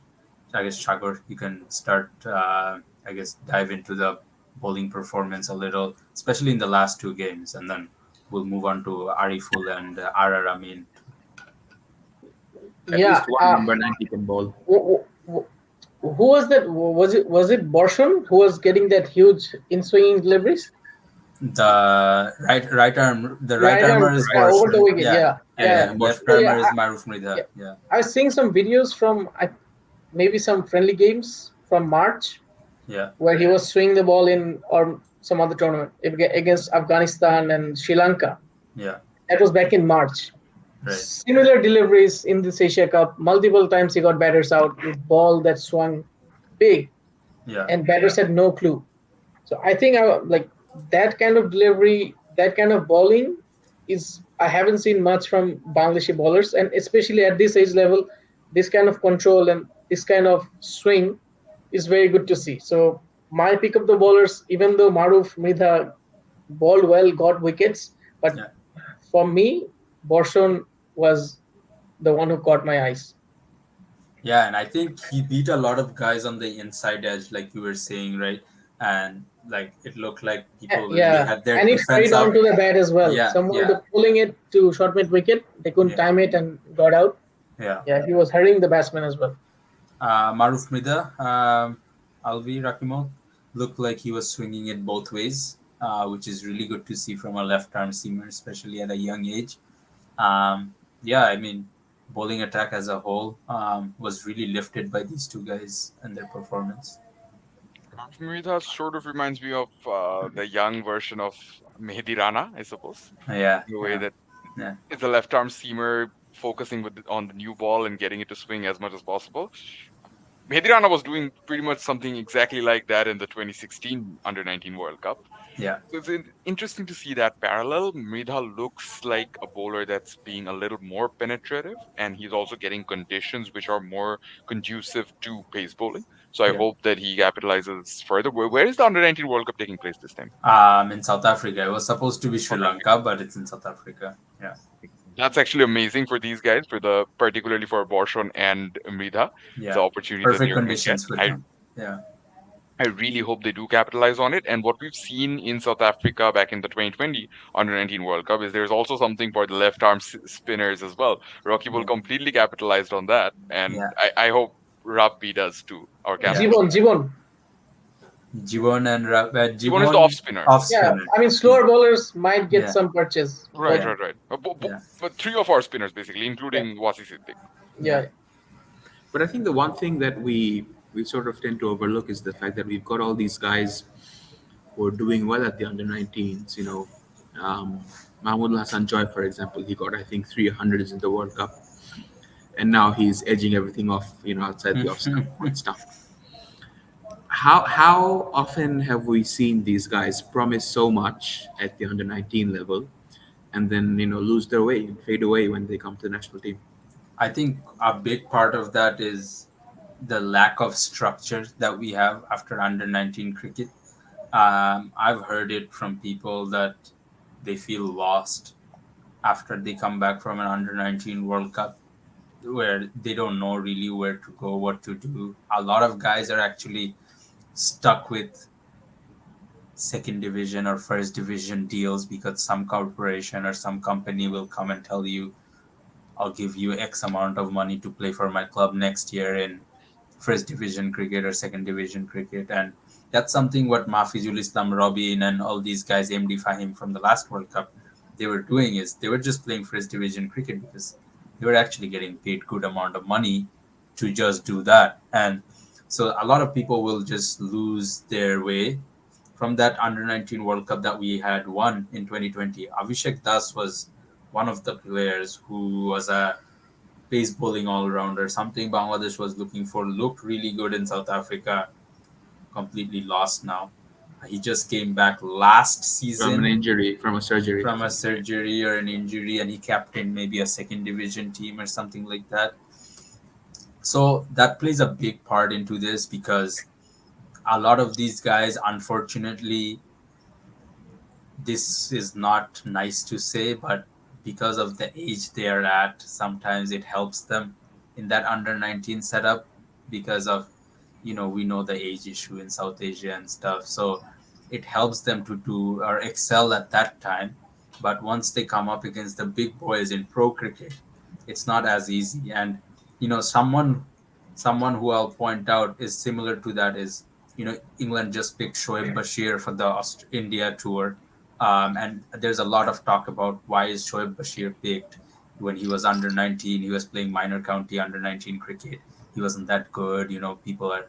I guess Chagor, you can start. I guess dive into the bowling performance a little, especially in the last two games, and then we'll move on to Ariful and RR Amin. At least Yeah. one number 90 can bowl. Who was that? Was it Borshon who was getting that huge in swinging deliveries? The right arm, the right Right arm, armor is yeah, over the Borshon, wicket. yeah, Yeah, and yeah. Yeah, then but left So armor yeah, is Maruf Mrida. yeah. Yeah, I was seeing some videos from maybe some friendly games from March yeah, where he was swinging the ball in or some other tournament against Afghanistan and Sri Lanka. yeah, That was back in March. right, Similar deliveries in this Asia Cup. Multiple times he got batters out with ball that swung big, yeah, and batters had no clue. So I think like that kind of delivery, that kind of bowling is I haven't seen much from Bangladeshi bowlers, and especially at this age level, this kind of control and this kind of swing is very good to see. So my pick of the bowlers, even though Maruf Mrida bowled well, got wickets, but yeah. for me, Borshon was the one who caught my eyes. Yeah, and I think he beat a lot of guys on the inside edge, like you were saying, right? And like it looked like people really Yeah, had their and it defense sprayed up. onto the bat as well. Yeah, Someone yeah, pulling it to short mid wicket, they couldn't yeah, time it and got out. yeah. Yeah, he was hurrying the batsman as well. Maruf Mrida, Alvi Rakimov looked like he was swinging it both ways, which is really good to see from a left arm seamer, especially at a young age. Yeah, I mean, bowling attack as a whole was really lifted by these two guys and their performance. Murida sort of reminds me of the young version of Mehdi Rana, I suppose. Yeah, The way yeah, that yeah, it's a left arm seamer focusing on the new ball and getting it to swing as much as possible. Mehdi Rana was doing pretty much something exactly like that in the 2016 Under 19 World Cup. Yeah, So it's interesting to see that parallel. Mridha looks like a bowler that's being a little more penetrative, and he's also getting conditions which are more conducive to pace bowling. So I yeah. hope that he capitalizes further. Where is the Under 19 World Cup taking place this time? In South Africa, it was supposed to be Sri South Africa. Lanka, but it's in South Africa. Yeah, That's actually amazing for these guys, particularly for Borshon and Mridha, the yeah. opportunity that Perfect they're going to get. conditions for them. Yeah, I really hope they do capitalize on it. And what we've seen in South Africa back in the 2020 Under 19 World Cup is there's also something for the left arm spinners as well. Rocky Bull yeah, completely capitalized on that, and yeah, I hope Rabbi does too, our yeah. captain. Jibon. Jivon and Jibon is the off Jivon spinner. off Yeah, spinner. I mean slower bowlers might get Yeah, some purchase, Right, but yeah, right, right. yeah, But three of our spinners basically, yeah, including Wasi Siddiq. yeah, yeah. But I think the one thing that we sort of tend to overlook is the fact that we've got all these guys who are doing well at the under 19s. Mahmoud Hassan Joy, for example, he got I think 300s in the World Cup, and now he's edging everything off, outside the off point stuff. How often have we seen these guys promise so much at the under 19 level, and then lose their way and fade away when they come to the national team? I think a big part of that is the lack of structure that we have after under 19 cricket. I've heard it from people that they feel lost after they come back from an under 19 World Cup, where they don't know really where to go, what to do. A lot of guys are actually stuck with second division or first division deals because some corporation or some company will come and tell you, I'll give you X amount of money to play for my club next year in first division cricket or second division cricket. And that's something what Mafizul Islam, Robin, and all these guys, MD Fahim from the last World Cup, they were doing is they were just playing first division cricket because they were actually getting paid good amount of money to just do that. And so a lot of people will just lose their way from that under 19 World Cup that we had won in 2020. Abhishek Das was one of the players who was a pace bowling all rounder, something Bangladesh was looking for, looked really good in South Africa, completely lost now. He just came back last From an season injury, from a surgery. from a surgery or an injury, and he captained maybe a second division team or something like that. So that plays a big part into this because a lot of these guys, unfortunately, this is not nice to say, but because of the age they are at, sometimes it helps them in that under 19 setup because of, we know the age issue in South Asia and stuff. So it helps them to do or excel at that time. But once they come up against the big boys in pro cricket, it's not as easy. And, someone who I'll point out is similar to that is, England just picked Shoaib Bashir for the India tour, and there's a lot of talk about why is Shoaib Bashir picked when he was under 19. He was playing minor county under 19 cricket. He wasn't that good. People are.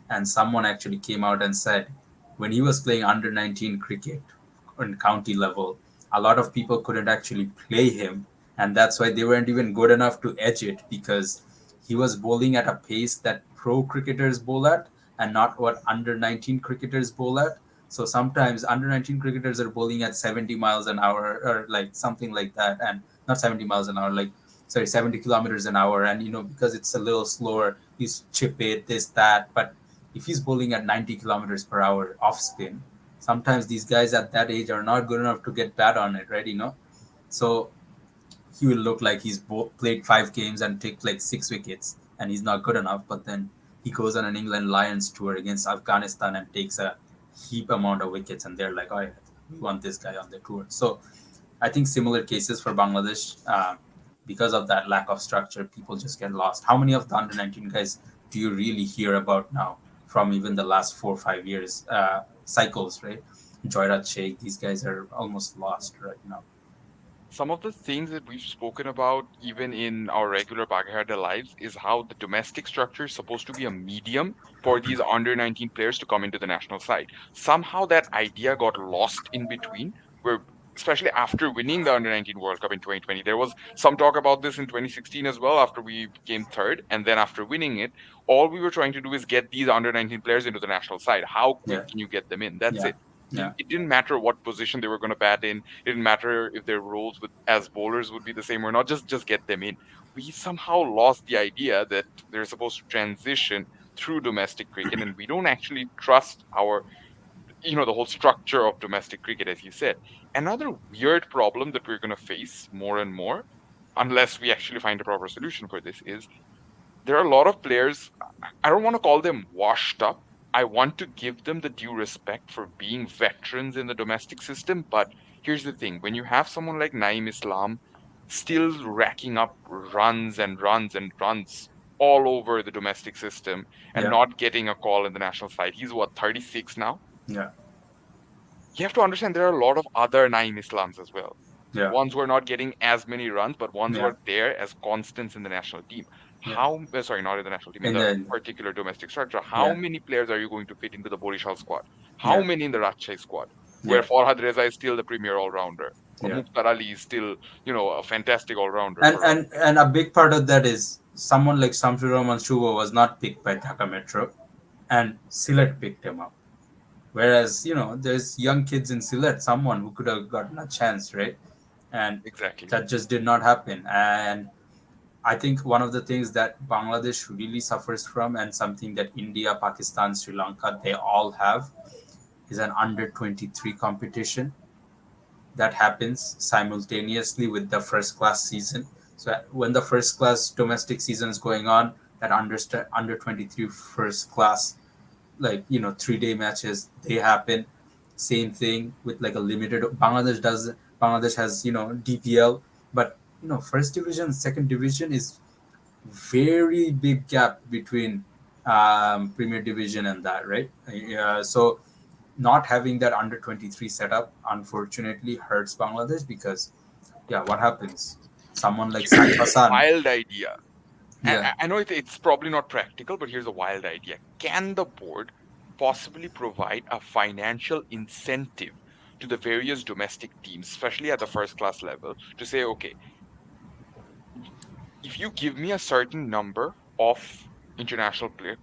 And someone actually came out and said when he was playing under 19 cricket on county level, a lot of people couldn't actually play him. And that's why they weren't even good enough to edge it because he was bowling at a pace that pro cricketers bowl at and not what under 19 cricketers bowl at. So sometimes under 19 cricketers are bowling at 70 miles an hour or like something like that, and not 70 miles an hour, like sorry, 70 kilometers an hour. And because it's a little slower, he's chip it, this, that. But if he's bowling at 90 kilometers per hour off spin, sometimes these guys at that age are not good enough to get bat on it, right? So he will look like he's played 5 games and take like 6 wickets, and he's not good enough. But then he goes on an England Lions tour against Afghanistan and takes a heap amount of wickets, and they're like, "Oh, yeah, we want this guy on the tour." So I think similar cases for Bangladesh, because of that lack of structure, people just get lost. How many of the under 19 guys do you really hear about now from even the last 4 or 5 years cycles, right? Joyraj Sheikh, these guys are almost lost right now. Some of the things that we've spoken about, even in our regular Bagherda lives, is how the domestic structure is supposed to be a medium for these under 19 players to come into the national side. Somehow that idea got lost in between, where especially after winning the Under 19 World Cup in 2020. There was some talk about this in 2016 as well after we came third. And then after winning it, all we were trying to do is get these Under 19 players into the national side. How quick Yeah. can you get them in? That's Yeah. it. Yeah. It didn't matter what position they were going to bat in. It didn't matter if their roles with as bowlers would be the same or not. Just get them in. We somehow lost the idea that they're supposed to transition through domestic cricket, and we don't actually trust our the whole structure of domestic cricket, as you said. Another weird problem that we're going to face more and more, unless we actually find a proper solution for this, is there are a lot of players. I don't want to call them washed up. I want to give them the due respect for being veterans in the domestic system. But here's the thing: when you have someone like Naeem Islam still racking up runs and runs and runs all over the domestic system and Yeah. not getting a call in the national side, he's what, 36 now? Yeah. You have to understand there are a lot of other Naeem Islams as well. Yeah. Ones who are not getting as many runs, but ones who Yeah. are there as constants in the national team. Yeah. Sorry, not in the national team, in And the then particular domestic structure. How yeah. many players are you going to fit into the Borishal squad? How Yeah. many in the Rajshahi squad? Where Yeah. Farhad Reza is still the premier all rounder. Yeah. Mukhtar Ali is still, a fantastic all rounder And for us. and a big part of that is someone like Shamsur Rahman Shubo was not picked by Dhaka Metro, and Sylhet picked him up. Whereas there's young kids in Sylhet, someone who could have gotten a chance, right? And Exactly. that just did not happen. And I think one of the things that Bangladesh really suffers from, and something that India, Pakistan, Sri Lanka, they all have, is an under 23 competition that happens simultaneously with the first class season. So when the first class domestic season is going on, that under 23 first class, like 3 day matches, they happen. Same thing with like a limited. Bangladesh has DPL, but first division, second division is very big gap between Premier Division and that, right? So not having that under 23 setup unfortunately hurts Bangladesh because what happens? Someone like Here's Saif a Hassan, wild idea. And yeah, I know it's probably not practical, but here's a wild idea. Can the board possibly provide a financial incentive to the various domestic teams, especially at the first class level, to say, okay, if you give me a certain number of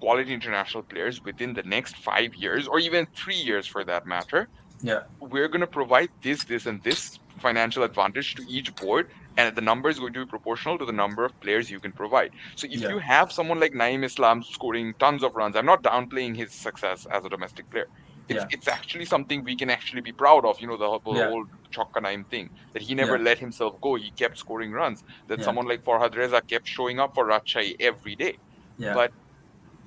quality international players within the next 5 years, or even 3 years for that matter, yeah, we're going to provide this, and this financial advantage to each board, and the number is going to be proportional to the number of players you can provide. So if yeah, you have someone like Naeem Islam scoring tons of runs, I'm not downplaying his success as a domestic player. It's yeah, it's actually something we can actually be proud of. The yeah, whole Chokka Naeem thing, that he never yeah, let himself go. He kept scoring runs. That yeah, someone like Farhad Reza kept showing up for Rajshahi every day. yeah, But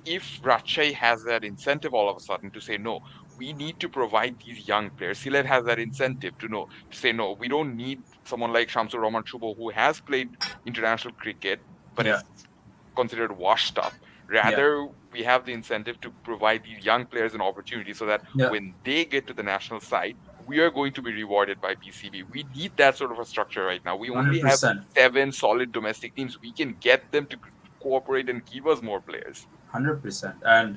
if Rajshahi has that incentive all of a sudden to say no, we need to provide these young players. Sylhet has that incentive to say no. We don't need someone like Shamsur Rahman Shubo who has played international cricket but yeah, is considered washed up. yeah, Rather, we have the incentive to provide these young players an opportunity so that yeah, when they get to the national side, we are going to be rewarded by BCB. We need that sort of a structure right now. We only have 100%, 7 solid domestic teams. We can get them to cooperate and give us more players. 100%. And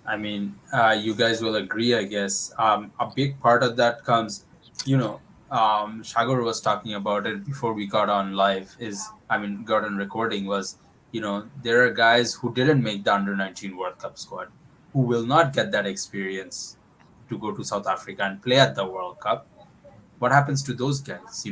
I mean, you guys will agree, I guess. A big part of that comes, you know, Shagor was talking about it before we got on live. Got on recording was, there are guys who didn't make the under 19 World Cup squad, who will not get that experience to go to South Africa and play at the World Cup. What happens to those guys?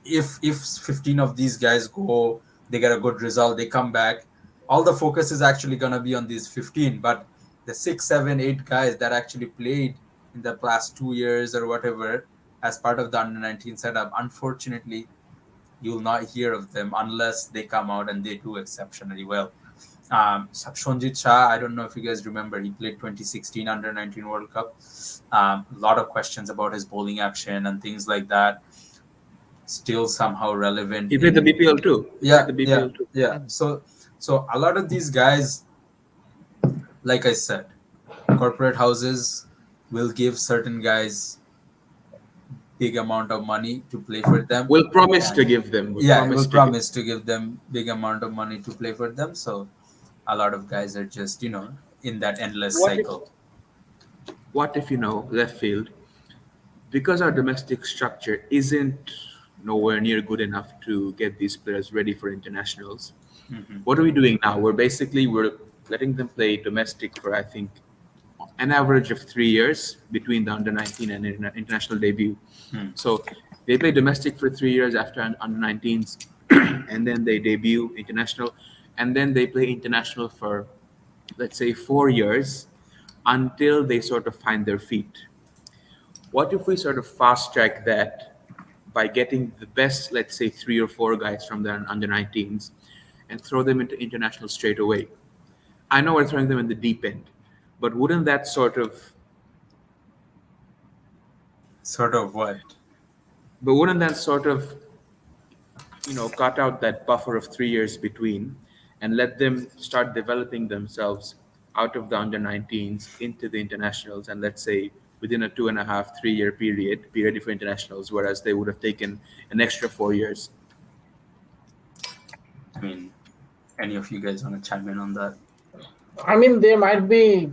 If 15 of these guys go, they get a good result, they come back, all the focus is actually going to be on these 15, but the 6 7 8 guys that actually played in the past 2 years or whatever as part of the under 19 setup, unfortunately you'll not hear of them unless they come out and they do exceptionally well. Shonjit Shah, I don't know if you guys remember, he played 2016 under 19 World Cup. A lot of questions about his bowling action and things like that. Still somehow relevant He played the in. BPL too. He played Yeah, the yeah, BPL too. yeah. So a lot of these guys, like I said, corporate houses will give certain guys big amount of money to play for them. We'll promise to And give them. We'll yeah, it promise will to give. promise to give them big amount of money to play for them. So a lot of guys are just in that endless What if cycle. what if left field? because our domestic structure isn't nowhere near good enough to get these players ready for internationals, Hmm. what are we doing now? We're letting them play domestic for, I think, an average of 3 years between the under 19 and international debut. Hmm. So they play domestic for 3 years after under 19s, and then they debut international, and then they play international for, let's say, 4 years until they sort of find their feet. What if we sort of fast track that by getting the best, let's say, 3 or 4 guys from the under 19s and throw them into international straight away? I know we're throwing them in the deep end, but wouldn't that sort of, Sort of what? but wouldn't that sort of, cut out that buffer of 3 years between and let them start developing themselves out of the under 19s into the internationals, and let's say within a 2.5, 3 year period, be ready for internationals, whereas they would have taken an extra 4 years. I mean, any of you guys want to chime in on that? I mean, there might be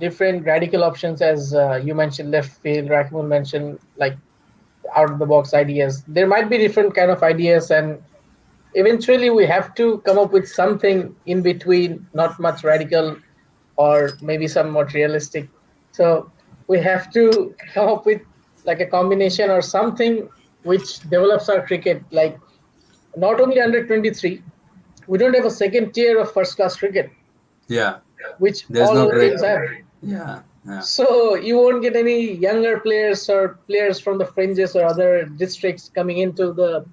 different radical options, as you mentioned, left field. Rakimul mentioned like out of the box ideas. There might be different kind of ideas, and eventually we have to come up with something in between, not much radical, or maybe somewhat realistic. So we have to come up with like a combination or something which develops our cricket. Like not only under 23, we don't have a second tier of first class cricket, Yeah, which there's all no other great. teams have. Yeah, yeah. So you won't get any younger players or players from the fringes or other districts coming into the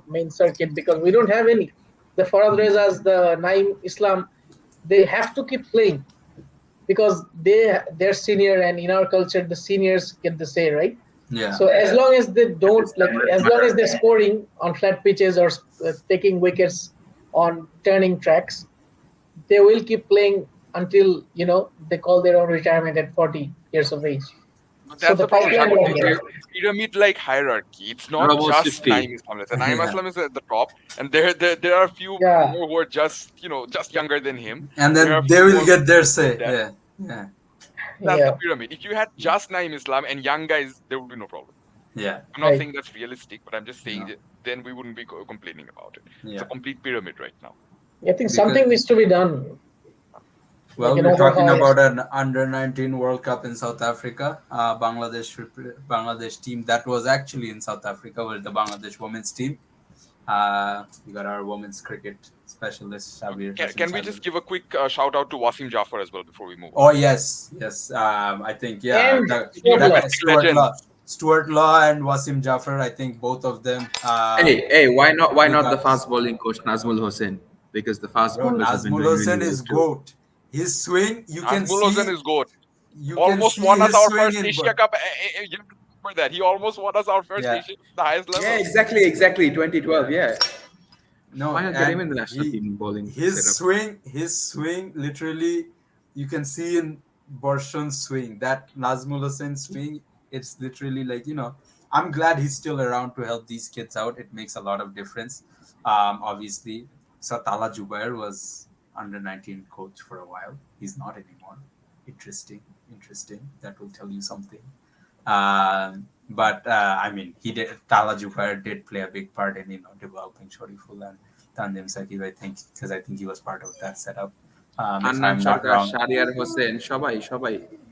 main circuit because we don't have any. The Farad Rezas, the Naim Islam, they have to keep playing because they're senior, and in our culture the seniors get the say, right? Yeah. So as long as they At this don't like, timeless as long matter. as they're scoring on flat pitches or taking wickets on turning tracks, they will keep playing until they call their own retirement at 40 years of age. But So that's the the problem, pipeline Shakul. was there. There's pyramid-like hierarchy. It's Or not almost just Naim 50. Islam. And Naim Yeah. Islam is at the top, and there are a few Yeah, more who are just younger than him. And There are a then they few will more get their below say. that. Yeah, yeah, That's the yeah, pyramid. If you had just Naim Islam and young guys, there would be no problem. yeah. I'm not right. saying that's realistic, but I'm just saying No, that then we wouldn't be complaining about it. It's a yeah. complete pyramid right now. I think something Because needs to be done, like well, an we're talking overhaul. about an under 19 World Cup in South Africa. Bangladesh team that was actually in South Africa with the Bangladesh women's team. We got our women's cricket specialist Shabir Hashim Can we just Shabir. give a quick shout out to Wasim Jafar as well before we move on? Oh yes, yes. I think yeah, And Two Stuart Law. that domestic Stuart legends. Law, Stuart Law, and Wasim Jaffer. I think both of them. Hey, why Big not the ups. fast bowling coach Nazmul Hossain? Because the fast Bro, bowlers have been Nazmul doing really Hossain well is too. goat. His swing, Azmul Hossain is good. you can Almost see won us his our swing first in. Asia Cup. You remember that? He almost won us our first Yeah, Asia Cup at the highest Yeah, level. exactly. 2012, yeah. yeah. No, Why not get him and in the national team bowling setup? his swing, literally, you can see in Borshon's swing, that Nazmul Hussain swing, it's literally like, I'm glad he's still around to help these kids out. It makes a lot of difference. Obviously, Satala Jubair was under 19 coach for a while. He's not anymore. Interesting. That will tell you something. But I mean, Tala Jubair did play a big part in developing Shariful and Tandim Sakib. I think because I think he was part of that setup. If Annan I'm not Sharkar, wrong. Shariar Hossain, সবাই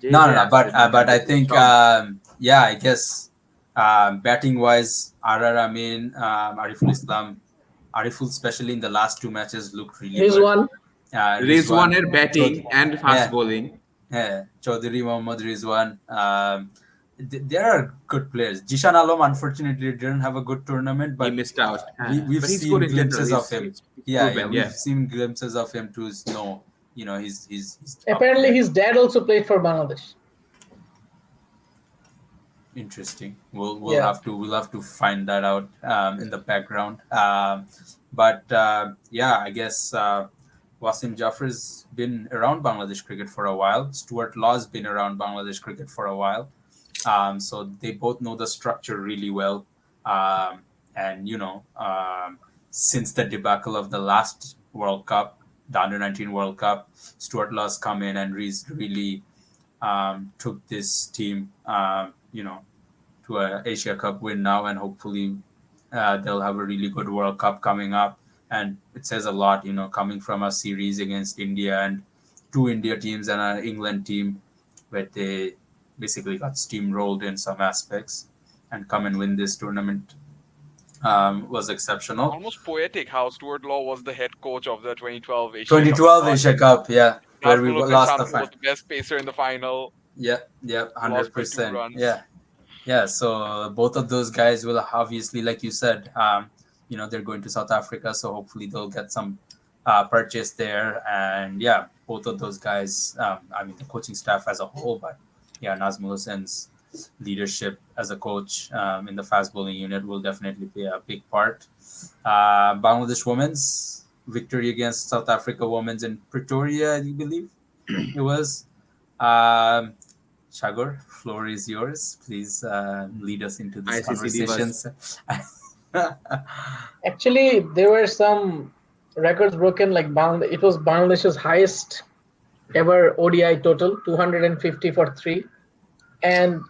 যে No, যে no, no. আছে But I বাংলাদেশে think সব yeah, I guess batting wise, RR Amin, Ariful Islam, Ariful especially in the last two matches looked really good. Rizwan. Rizwan, রিজওয়ানের batting Chaud- and fast yeah, bowling. yeah, Chaudhary Mohammad Rizwan. There are good players. Jishan Alam unfortunately didn't have a good tournament, He but missed out. we've But he's seen good in general. glimpses of him. He's Yeah, proven, we've yeah. seen glimpses of him to know, he's up Apparently, there. his dad also played for Bangladesh. Interesting. We'll Yeah, have to find that out in the background. But yeah, I guess Wasim Jaffer's been around Bangladesh cricket for a while. Stuart Law's been around Bangladesh cricket for a while. So they both know the structure really well. And since the debacle of the last World Cup, the Under 19 World Cup, Stuart Law's come in and really took this team, to a Asia Cup win now, and hopefully they'll have a really good World Cup coming up. And it says a lot, coming from a series against India and two India teams and an England team, where they basically got steamrolled in some aspects, and come and win this tournament was exceptional. Almost poetic how Stuart Law was the head coach of the 2012 Asia Cup. 2012 Asia Cup, yeah, where we Nazmul lost the Hossain was final. the best pacer in the final. Yeah, Lost by 2 100%. runs. Yeah. So both of those guys will obviously, like you said, they're going to South Africa, so hopefully they'll get some purchase there. And yeah, both of those guys, the coaching staff as a whole, but yeah, Nazmul Hossain's leadership as a coach in the fast bowling unit will definitely play a big part. Bangladesh women's victory against South Africa women's in Pretoria, I believe it was. Shagor, floor is yours. Please lead us into this ICC conversations. Actually, there were some records broken. Like it was Bangladesh's highest ever ODI total, 250 for 3, and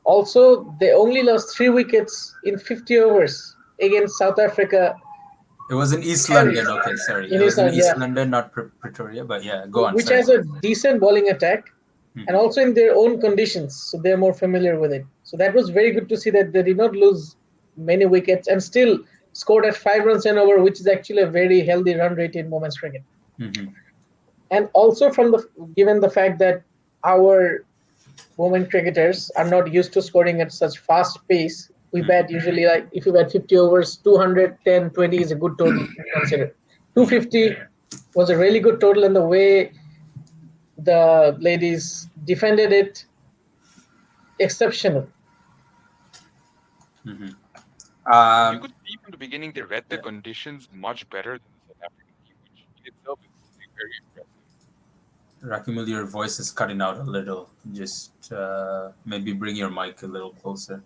also they only lost 3 wickets in 50 overs against South Africa. It was in East London. Okay, sorry. It was in East London, not Pretoria. But yeah, go on. Which has a decent bowling attack, and also in their own conditions, so they're more familiar with it. So that was very good to see that they did not lose many wickets and still scored at 5 runs an over, which is actually a very healthy run rate in women's cricket. Mm-hmm. And also given the fact that our women cricketers are not used to scoring at such fast pace, we bat usually, like if you bat 50 overs, 210, 20 is a good total to consider. 250 was a really good total, and the way the ladies defended it, exceptional. Mm-hmm. You could see from the beginning they read the conditions much better than the South African team, which in itself is very impressive. Rakimul, your voice is cutting out a little. Just maybe bring your mic a little closer.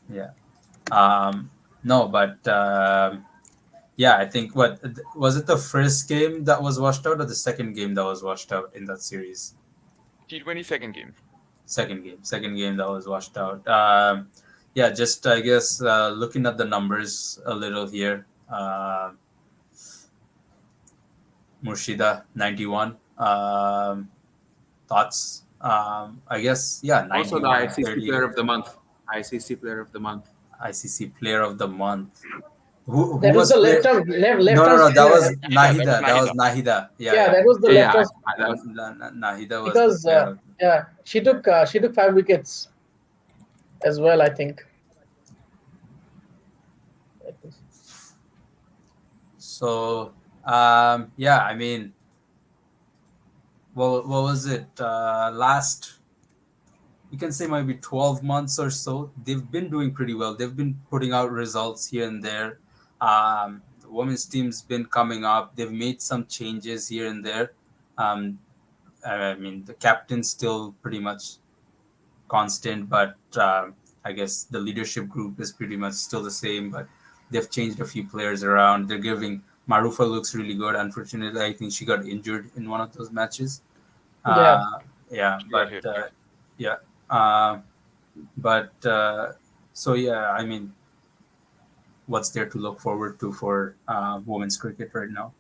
Yeah. No, but yeah, I think was it the first game that was washed out or the second game that was washed out in that series? T20 second game. Second game that was washed out. Yeah, just I guess looking at the numbers a little here. Murshida 91. Thoughts? I guess 91. Also the ICC Player of the Month. ICC Player of the Month. ICC Player of the Month. Who that was the left arm. No, that was Nahida. That was Nahida. Yeah, that was the left arm. That was Nahida. Because she took 5 wickets as well, I think. So what was it? Last, you can say maybe 12 months or so, they've been doing pretty well. They've been putting out results here and there. The women's team's been coming up. They've made some changes here and there. The captain's still pretty much constant, but I guess the leadership group is pretty much still the same, but they've changed a few players around. They're giving Marufa looks really good. Unfortunately, I think she got injured in one of those matches. What's there to look forward to for women's cricket right now?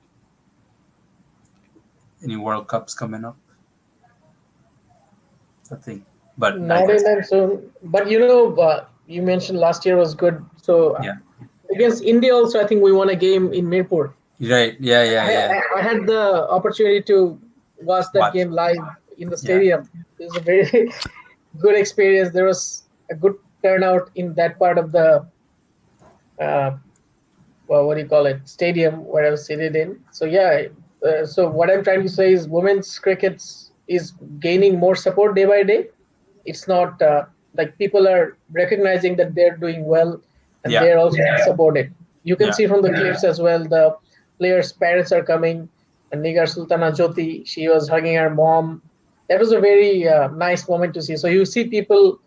Any World Cups coming up? Nothing. But not anytime soon. But you mentioned last year was good. So against India also, I think we won a game in Mirpur. Right. Yeah. I had the opportunity to watch that game live in the stadium. It was a very good experience. There was a good turnout in that part of the stadium where I was seated in. So so what I'm trying to say is women's cricket is gaining more support day by day. It's not like people are recognizing that they're doing well and they're also supported. You can see from the clips as well, the players' parents are coming, and Nigar Sultana Jyoti, she was hugging her mom. That was a very nice moment to see. So you see people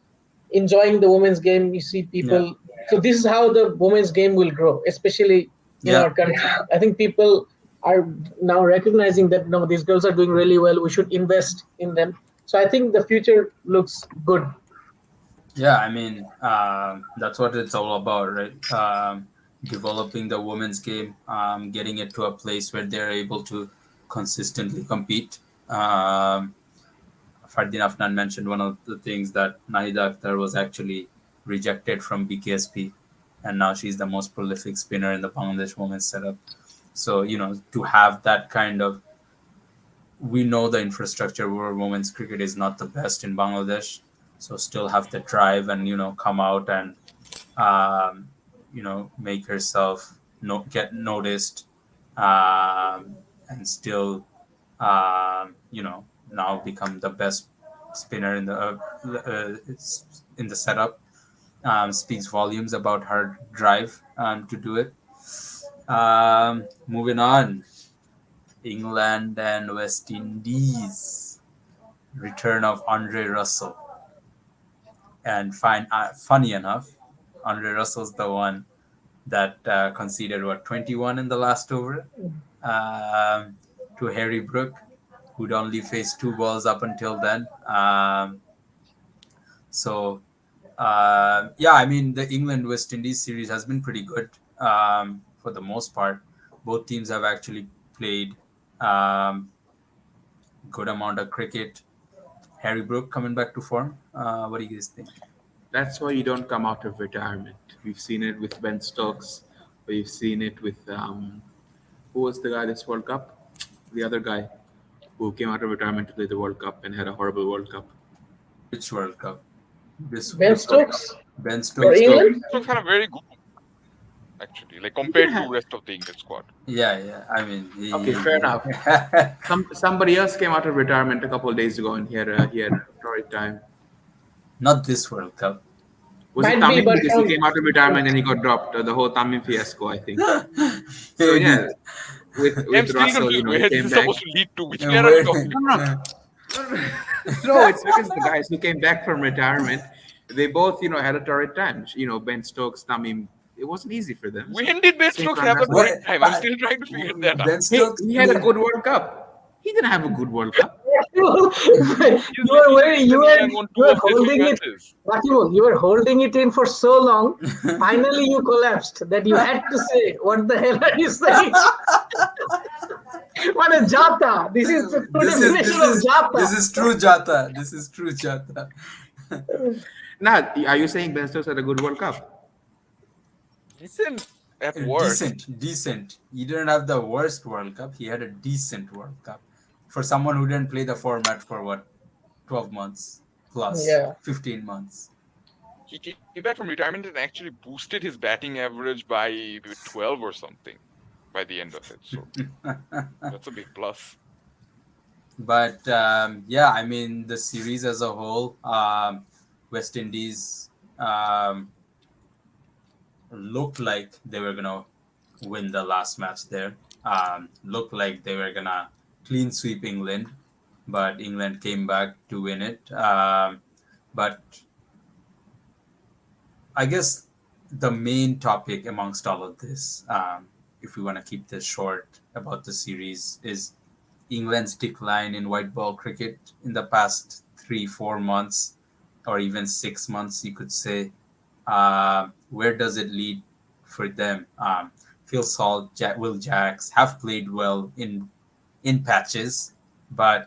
enjoying the women's game. You see people. So this is how the women's game will grow, especially in our country. I think people are now recognizing that these girls are doing really well. We should invest in them. So I think the future looks good. Yeah, I mean, that's what it's all about, right? Developing the women's game, getting it to a place where they're able to consistently compete. Fardin Afnan mentioned one of the things that Nahida Akhtar was actually rejected from BKSP, and now she's the most prolific spinner in the Bangladesh women's setup. So, to have that kind of, we know the infrastructure for women's cricket is not the best in Bangladesh, so still have to drive and come out and um, make herself get noticed, and still now become the best spinner in the setup, speaks volumes about her drive to do it. Moving on, England and West Indies, return of Andre Russell. And funny enough, Andre Russell's the one that conceded 21 in the last over, um, to Harry Brook, who'd only faced two balls up until then. So yeah, I mean, the England West Indies series has been pretty good, for the most part. Both teams have actually played um, good amount of cricket. Harry Brook coming back to form. What do you guys think? That's why you don't come out of retirement. We've seen it with Ben Stokes. We've seen it with who was the guy this World Cup? The other guy who came out of retirement to play the World Cup and had a horrible World Cup. Which World Cup? Ben This World Cup. Stokes Ben for Ben Stokes. Stokes. England. So kind of very good actually, like He didn't compared have. to rest of the English squad. Yeah, yeah. I mean, Okay, fair enough. Somebody else came out of retirement a couple of days ago and he had a torrid time. not this World Cup. Was it Might be, Tamim? but Because he came out of retirement and he got dropped. The whole Tamim fiasco, I think. So Maybe. yeah, with I'm still Russell, confused. he Where this came is back. supposed to lead to? Which And player are we where- talking No, no, no, it's because the guys who came back from retirement, they both, had a torrid time. Ben Stokes, Tamim, it wasn't easy for them. So When did Ben same Stokes for have a Russell. what? torrid time? I'm still trying to figure that out. Ben Hey, Stokes he had a played. good World Cup. He didn't have a good World Cup. you He's were literally very, you given were England won you two were of their three holding it. matches. Rakibul, you were holding it in for so long. Finally, you collapsed that you had to say, "What the hell are you saying?" What a jata! This is the true this is definition this of is jata. this is true Jata. This is true Jata. Now, are you saying Ben Stokes had a good World Cup? Decent at worst. Decent. He didn't have the worst World Cup. He had a decent World Cup for someone who didn't play the format for 12 months plus, Yeah. 15 months. He came back from retirement and actually boosted his batting average by maybe 12 or something by the end of it. So that's a big plus. But yeah, I mean, the series as a whole, West Indies looked like they were gonna win the last match there. Looked like they were gonna clean sweep England, but England came back to win it. But I guess the main topic amongst all of this, if we want to keep this short about the series, is England's decline in white ball cricket in the past 3, 4 months, or even 6 months, you could say. Where does it lead for them? Phil Salt, Will Jacks have played well in patches, but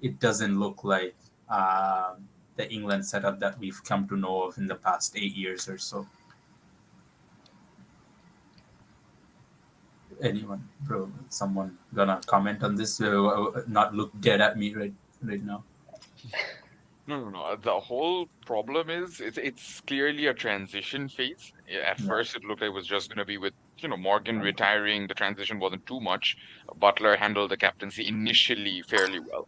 it doesn't look like the England setup that we've come to know of in the past 8 years or so. Anyone, bro? Someone gonna comment on this? Not look dead at me right now. No, no, no. The whole problem is it's clearly a transition phase. At Yeah. first, it looked like it was just going to be with Morgan retiring. The transition wasn't too much. Butler handled the captaincy initially fairly well.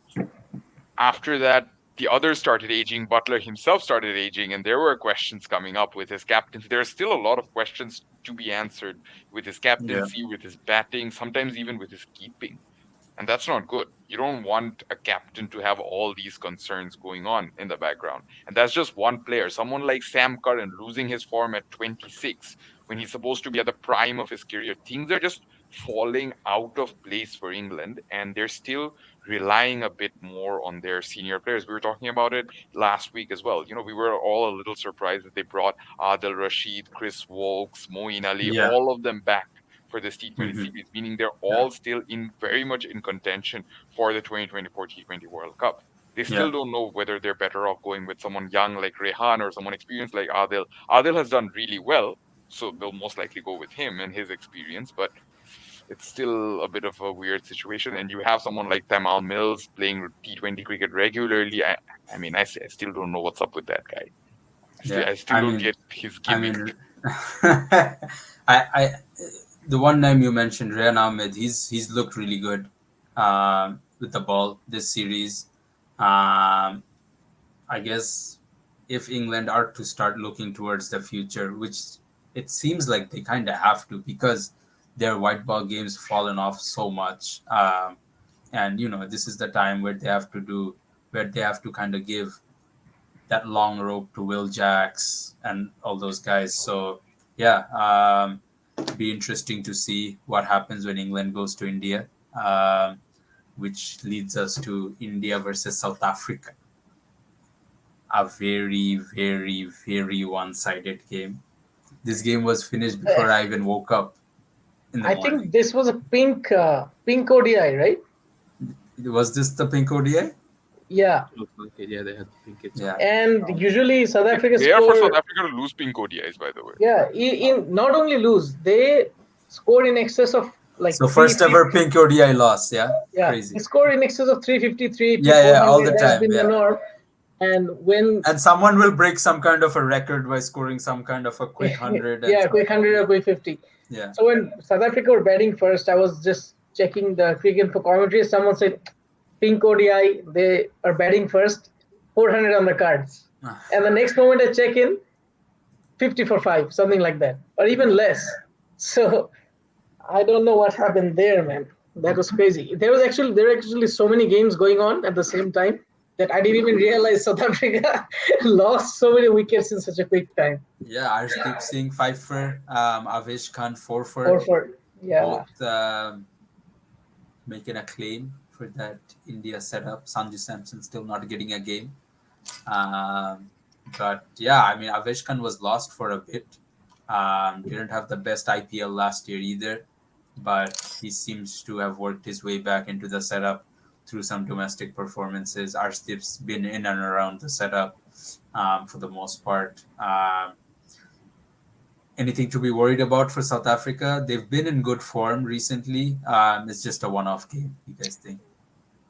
After that, the others started aging. Butler himself started aging, and there were questions coming up with his captaincy. There are still a lot of questions to be answered with his Yeah. captaincy, with his batting, sometimes even with his keeping. And that's not good. You don't want a captain to have all these concerns going on in the background. And that's just one player. Someone like Sam Curran losing his form at 26 when he's supposed to be at the prime of his career. Things are just falling out of place for England, and they're still relying a bit more on their senior players. We were talking about it last week as well. We were all a little surprised that they brought Adil Rashid, Chris Wokes, Moeen Ali, Yeah. all of them back for this T20 Hmm. series, meaning they're Yeah. all still in very much in contention for the 2024 T20 World Cup. They Yeah. still don't know whether they're better off going with someone young like Rehan or someone experienced like Adil. Adil has done really well, so they'll most likely go with him and his experience, but it's still a bit of a weird situation. And you have someone like Tamal Mills playing T20 cricket regularly. I mean, I still don't know what's up with that guy. Yeah. I still don't get his I gimmick. mean, I the one name you mentioned, Rehan Ahmed, he's looked really good with the ball this series. Um, I guess if England are to start looking towards the future, which it seems like they kind of have to because their white ball games fallen off so much, and this is the time where they have to kind of give that long rope to Will Jacks and all those guys. So yeah, be interesting to see what happens when England goes to India, which leads us to India versus South Africa. A very, very, very one-sided game. This game was finished before I even woke up in the I morning. think this was a pink ODI, right? Was this the pink ODI? Yeah. Okay, yeah, they had pink kids. Yeah. And usually South Africa They are for score. South Africa to lose pink ODIs, by the way. Yeah, in not only lose, they scored in excess of like So first ever 350. pink ODI loss. Yeah. Yeah, Crazy. they scored in excess of 350, 380, Yeah, all 400 the has time. been the Yeah. norm. And when And someone will break some kind of a record by scoring some kind of a quick 100. yeah, quick 100 or quick 50. Yeah. So when South Africa were batting first, I was just checking the cricket for commentary. Someone said, pink ODI, they are batting first, 400 on the cards. And the next moment I check in, 50 for 5, something like that, or even less. So I don't know what happened there, man. That was crazy. There were actually so many games going on at the same time that I didn't even realize South Africa lost so many wickets in such a quick time. Yeah, Arshdeep Singh 5 for, Avesh Khan 4 for. 4-4. Yeah. Both making a claim for that India setup. Sanju Samson still not getting a game. But yeah, I mean, Avesh Khan was lost for a bit. Didn't have the best IPL last year either, but he seems to have worked his way back into the setup through some domestic performances. Arshdeep's been in and around the setup for the most part. Anything to be worried about for South Africa? They've been in good form recently. It's just a one-off game, you guys think?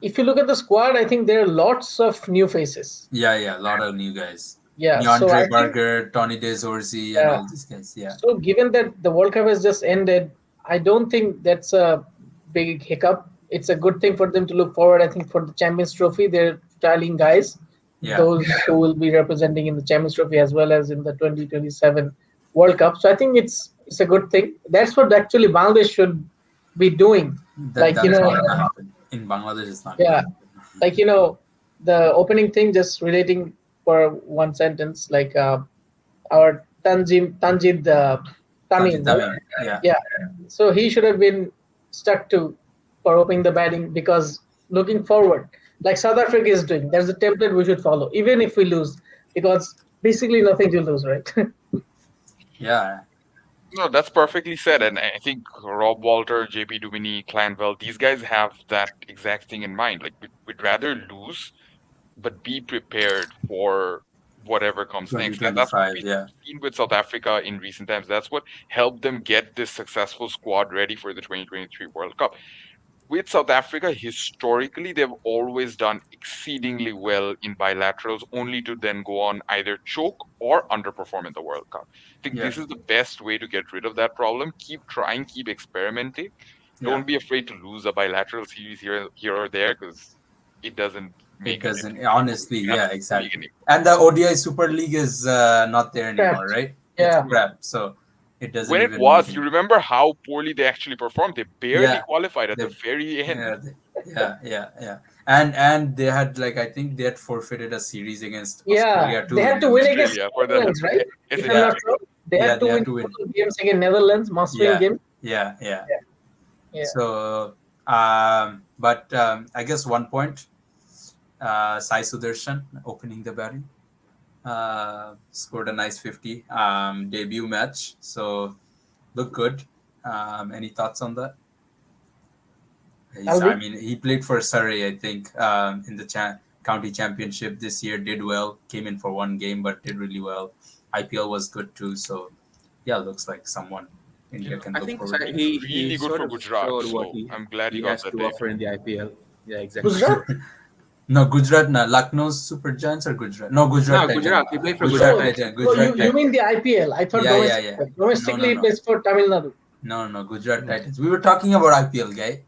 If you look at the squad, I think there are lots of new faces. Yeah, a lot of new guys. Yeah, so Neandre I think, Barger, Tony DeZorzi, and all these guys. Yeah. so given that the World Cup has just ended, I don't think that's a big hiccup. It's a good thing for them to look forward. I think for the Champions Trophy, they're styling guys, those who will be representing in the Champions Trophy as well as in the 2027 World Cup. So I think it's a good thing. That's what actually Bangladesh should be doing. That's not gonna happen. In Bangladesh, it's not. Yeah, like the opening thing, just relating for one sentence, like our Tanjid Tamim. Tamim. Yeah. So he should have been stuck to for opening the batting, because looking forward, like South Africa is doing, there's a template we should follow, even if we lose, because basically nothing to lose, right? Yeah. No, that's perfectly said. And I think Rob Walter, JP Duminy, Clanwell, these guys have that exact thing in mind. Like, we'd rather lose, but be prepared for whatever comes next. And that's what we've seen with South Africa in recent times. That's what helped them get this successful squad ready for the 2023 World Cup. With South Africa, historically, they've always done exceedingly well in bilaterals, only to then go on either choke or underperform in the World Cup. I think this is the best way to get rid of that problem. Keep trying, keep experimenting. Don't be afraid to lose a bilateral series here or there, because it doesn't make it doesn't. Honestly, exactly. Anymore. And the ODI Super League is not there anymore, right? Yeah. It's crap. So it doesn't. When it was, you remember how poorly they actually performed. They barely qualified at the very end. Yeah. And they had, like, I think they had forfeited a series against Australia too. They had to win against for the Netherlands, right? If I'm not wrong, they had to win 2 games against Netherlands, must-win game. Yeah. Yeah. So But I guess 1 point. Sai Sudarshan opening the batting. Scored a nice 50 debut match. So look good. Any thoughts on that? I Alvi? mean, he played for Surrey, I think, in the county championship this year. Did well. Came in for one game, but did really well. IPL was good too. So yeah, looks like someone India can I look think forward to. he Really good sort for of Gujarat. showed what So I'm glad he he got has that to offer debut. in the IPL. Yeah, exactly. Gujarat? No, Gujarat, na Lucknow's Super Giants or Gujarat? No, Gujarat No, Titan. Gujarat. He played for Gujarat Gujarat Oh, Titans. Titan. oh, Gujarat you Titan. mean the IPL? I thought Yeah, yeah, yeah. domestic. No, no, Domestically, he no. plays for Tamil Nadu. No, no, Gujarat Titans. We were talking about IPL, guy.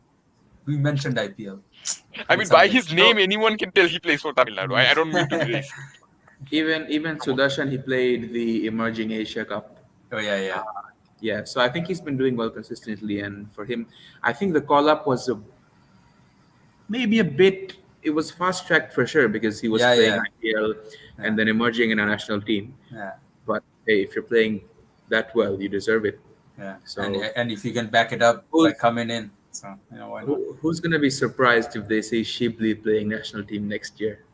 We mentioned IPL. I Make mean, some by his respect. name, anyone can tell he plays for Tamil Nadu. I don't mean to be racist. Even Come on. Sudarshan, he played the Emerging Asia Cup. Oh yeah, yeah. Yeah, so I think he's been doing well consistently, and for him, I think the call up was maybe a bit. It was fast tracked for sure because he was Yeah, playing yeah, IPL yeah, and then emerging in a national team. yeah, But hey, if you're playing that well, you deserve it. yeah. So And if you can back it up by who's coming in, so why not? who's gonna be surprised if they see Shibli playing national team next year?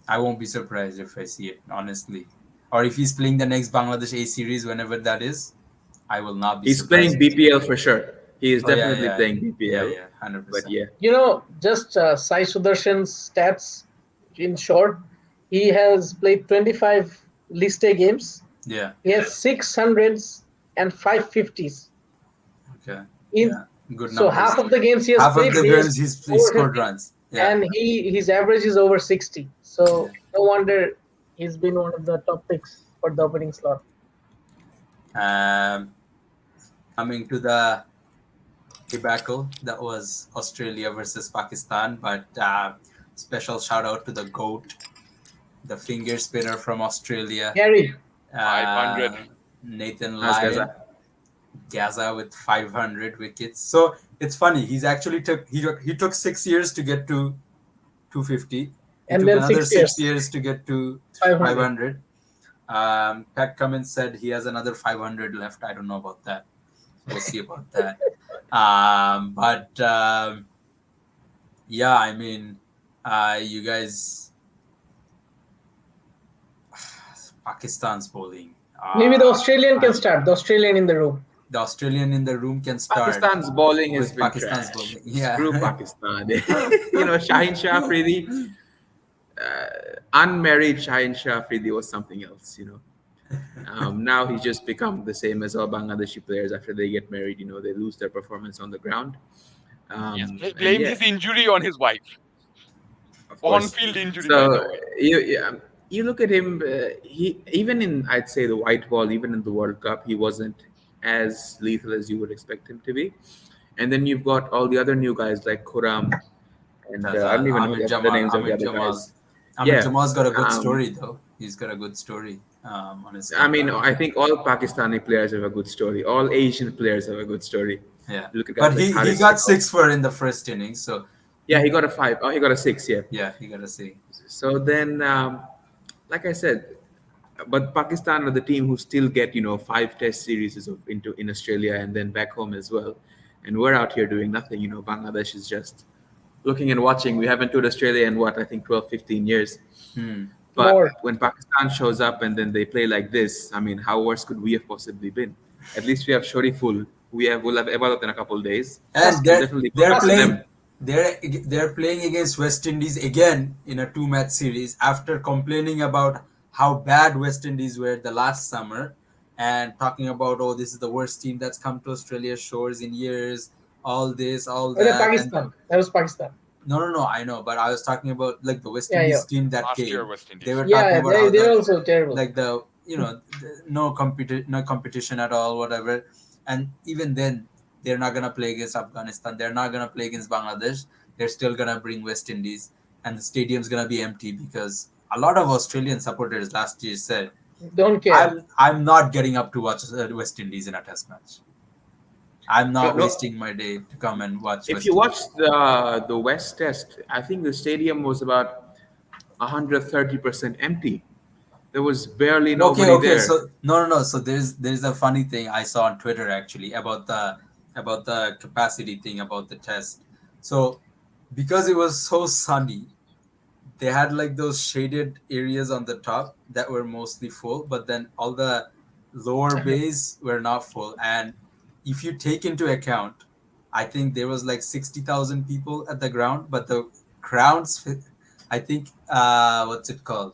I won't be surprised if I see it, honestly. Or if he's playing the next Bangladesh A series, whenever that is, I will not be He's surprised. playing BPL for sure. He is Oh yeah, definitely yeah, playing yeah, BPL. yeah, 100%. But yeah, Just Sai Sudarshan's stats in short, he has played 25 List A games. Yeah, He has 600s and 550s. okay, In yeah, good so numbers. half of the games he has Half of played, the he has games he over scored 50, runs. Yeah, and his average is over 60. yeah. So no wonder he's been one of the top picks for the opening slot. Um, Coming to the debacle that was Australia versus Pakistan, but special shout out to the GOAT, the finger spinner from Australia, Gary, 500. Nathan as Gaza. Lyon, Gaza with 500 wickets. So it's funny. He's actually he took 6 years to get to 250. He and took then another 6 years, 6 years to get to 500. 500. Pat Cummins said he has another 500 left. I don't know about that. We'll see about that. But yeah, I mean, you guys, Pakistan's bowling. Maybe the Australian can I'm- start. The Australian in the room. The Australian in the room can start Pakistan's bowling has with been Pakistan's trash. bowling. Yeah. Screw Pakistan. Shaheen Shah Afridi, unmarried Shaheen Shah Afridi was something else. Now he's just become the same as all Bangladeshi players after they get married. They lose their performance on the ground. He's And blamed yeah, his injury on his wife. of course. On-field injury, by So the way. you look at him. He even in I'd say the white ball, even in the World Cup, he wasn't as lethal as you would expect him to be. And then you've got all the other new guys like Kuram, and I don't even know Ahmed the other Jamal. names of the Ahmed other Jamal. guys. Ahmed Yeah, Jamal's got a good um, story though. He's got a good story on his I mean, comeback. I think all Pakistani players have a good story. All Asian players have a good story. Yeah, Look at guys but like he Haris got Patel. 6 for in the first innings, so Yeah, he got a 5. Oh, he got a 6. Yeah. yeah, you gotta see. So then, like I said, but Pakistan are the team who still get 5 Test series in Australia and then back home as well, and we're out here doing nothing. Bangladesh is just looking and watching. We haven't toured Australia in what I think 12, 15 years. Hmm. But More. when Pakistan shows up and then they play like this, I mean, how worse could we have possibly been? At least we have Shariful. We'll have Ebadat in a couple of days. And We'll definitely go they're back to playing them. they're playing against West Indies again in a 2-match series after complaining about how bad West Indies were the last summer and talking about, oh, this is the worst team that's come to Australia's shores in years, all this, all Or the that. Pakistan. That was Pakistan. No, I know, but I was talking about like the West Yeah, Indies yeah. team that Last year, came. West Indies. They were Yeah, talking about how they're also terrible. like no competition at all, whatever. And even then, they're not gonna play against Afghanistan. They're not gonna play against Bangladesh. They're still gonna bring West Indies, and the stadium's gonna be empty because a lot of Australian supporters last year said, Don't care. I'm not getting up to watch West Indies in a Test match. I'm not No, wasting my day to come and watch. if West you Indies. watch the West Test, I think the stadium was about 130% empty. There was barely nobody Okay. there. So no. So there's a funny thing I saw on Twitter actually about the capacity thing about the test. So because it was so sunny, they had like those shaded areas on the top that were mostly full, but then all the lower bays were not full. And if you take into account, I think there was like 60,000 people at the ground, but the grounds, I think, what's it called?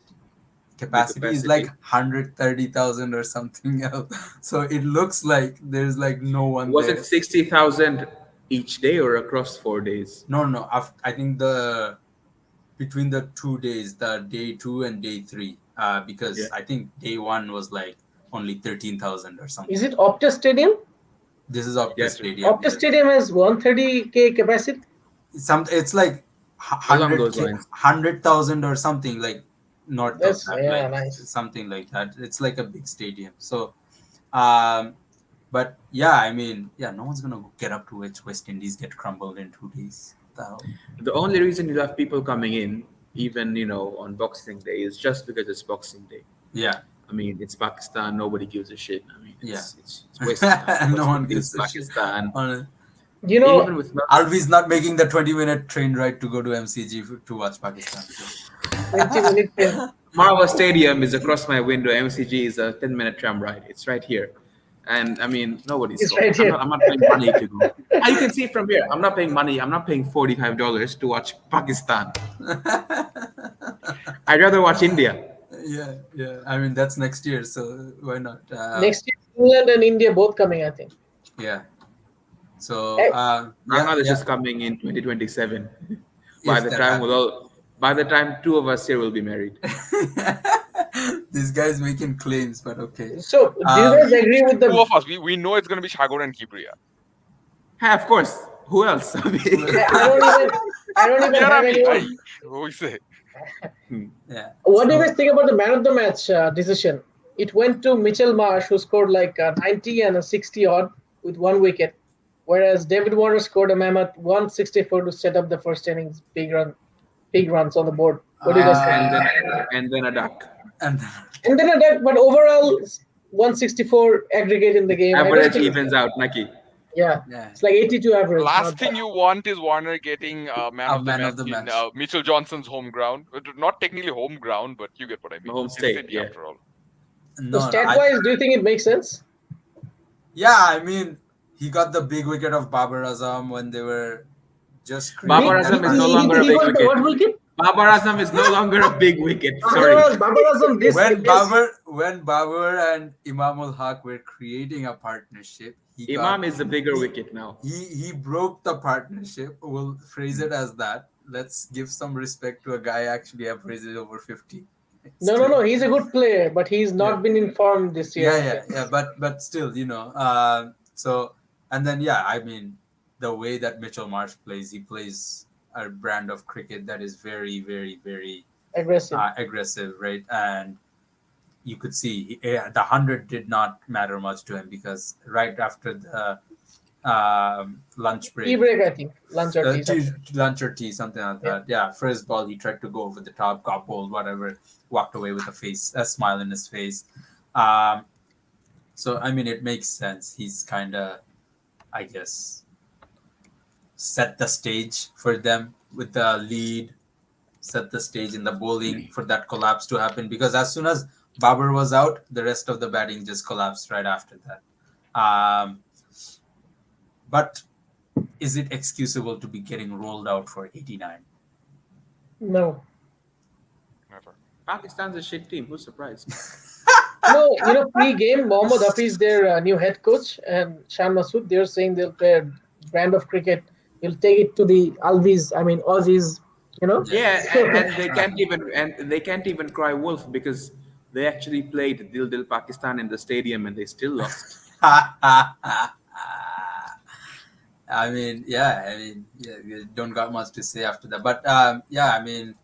The Capacity is like capacity 130,000 or something else. So it looks like there's like no one was it there. 60,000 each day or across 4 days? No, no. I think the between the 2 days, the day 2 and day 3, Yeah. because I think day 1 was like only 13,000 or Is something. it Optus Stadium? This is Optus Yeah, true. Stadium. Optus Yeah. Stadium has 130K capacity. It's like Along those 100K, lines. 100,000 or something like north of That's that, yeah, like nice. something like that. It's like a big stadium. So, um, but yeah, I mean, yeah, no one's gonna get up to West Indies get crumbled in 2 days. The hell? The only reason you have people coming in, even on Boxing Day, is just because it's Boxing Day. Yeah, I mean, it's Pakistan. Nobody gives a shit. I mean, yeah. it's No West one Indies, gives a shit Pakistan. on it. You know, Even with Alvi's not making the 20-minute train ride to go to MCG to watch Pakistan. So. 20 minute train. Marwa Stadium is across my window. MCG is a 10-minute tram ride. It's right here. And I mean, nobody's It's going. right here. I'm not paying money to go. Ah, you can see it from here. I'm not paying money. I'm not paying $45 to watch Pakistan. I'd rather watch India. Yeah, yeah. I mean, that's next year, so why not? Next year, England and India both coming, I think. Yeah. So, Eh, yeah, Bangladesh yeah. is coming in 2027. By If the that time happens. by the time two of us here will be married. This guy's making claims, but okay. So, do you Um, guys agree with Two the? of us, we know it's going to be Shagor and Kibriya. Hey, of course. Who else? I mean, I don't even. I don't even Yeah, have Ravi, anyone. bhai. What we say? yeah. What do you So, guys think about the man of the match decision? It went to Mitchell Marsh, who scored like 90 and a 60 odd with 1 wicket, whereas David Warner scored a mammoth 164 to set up the first innings, big runs on the board. What do you guys think? and then uh, and then a duck. and And then a deck, but overall 164 aggregate in the game. I don't Average think. evens out, Naki. Yeah, yeah, it's like 82 average. Last Not bad. thing you want is Warner getting man a of the man match of the in match. Mitchell Johnson's home ground. Not technically home ground, but you get what I mean. Home His state, city, yeah. after all. So No, no. stat wise, do you think it makes sense? Yeah, I mean, he got the big wicket of Babar Azam when they were just Babar creating Big, that Azam is no he, longer partnership. a he big got the wicket. what wicket? Babar Azam is no longer a big wicket. Sorry. Babar Azam, When Babar and Imamul Haq were creating a partnership, Imam is the bigger he, wicket now. he broke the partnership. We'll phrase it as that. Let's give some respect to a guy actually averages over 50. no. He's a good player, but he's Yeah. not been informed this year. I think. Yeah. But still, so and then yeah, I mean, the way that Mitchell Marsh plays, he plays a brand of cricket that is very, very, very Aggressive. aggressive, right? And you could see the 100 did not matter much to him because right after the lunch Tea break, break, I think. Lunch or tea. Something. lunch or tea, something like Yeah. that. Yeah, first ball he tried to go over the top, got bowled, whatever, walked away with a smile in his face. Um, so I mean, it makes sense. He's kind of, I guess, set the stage for them with the lead, set the stage in the bowling for that collapse to happen. Because as soon as Babar was out, the rest of the batting just collapsed right after that. But is it excusable to be getting rolled out for 89? No. Never. Pakistan's a shit team. Who's surprised? No, pre-game, Mohammad Hafiz, their new head coach, and Shan Masood, they're saying they'll play a brand of cricket. They'll take it to the Alvis, I mean Aussies, you know. Yeah. Yeah, So, and they can't even cry wolf because they actually played Dil Dil Pakistan in the stadium and they still lost. I mean, yeah, you don't got much to say after that. But yeah, I mean,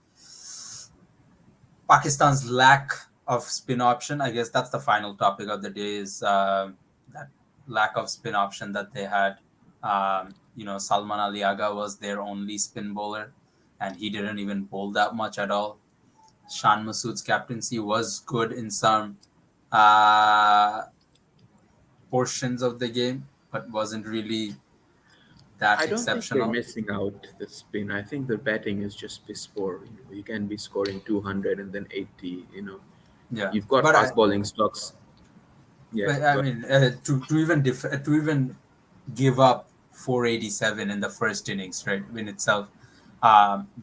Pakistan's lack of spin option, I guess that's the final topic of the day, is that lack of spin option that they had. Salman Ali Agha was their only spin bowler, and he didn't even bowl that much at all. Shan Masood's captaincy was good in some uh, portions of the game, but wasn't really that I don't think they're exceptional. missing out the spin. I think the batting is just piss poor. You can be scoring 200 and then 80. Yeah, You've got but fast bowling stocks. Yeah, I but mean, to even give up 487 in the first innings, right, in itself,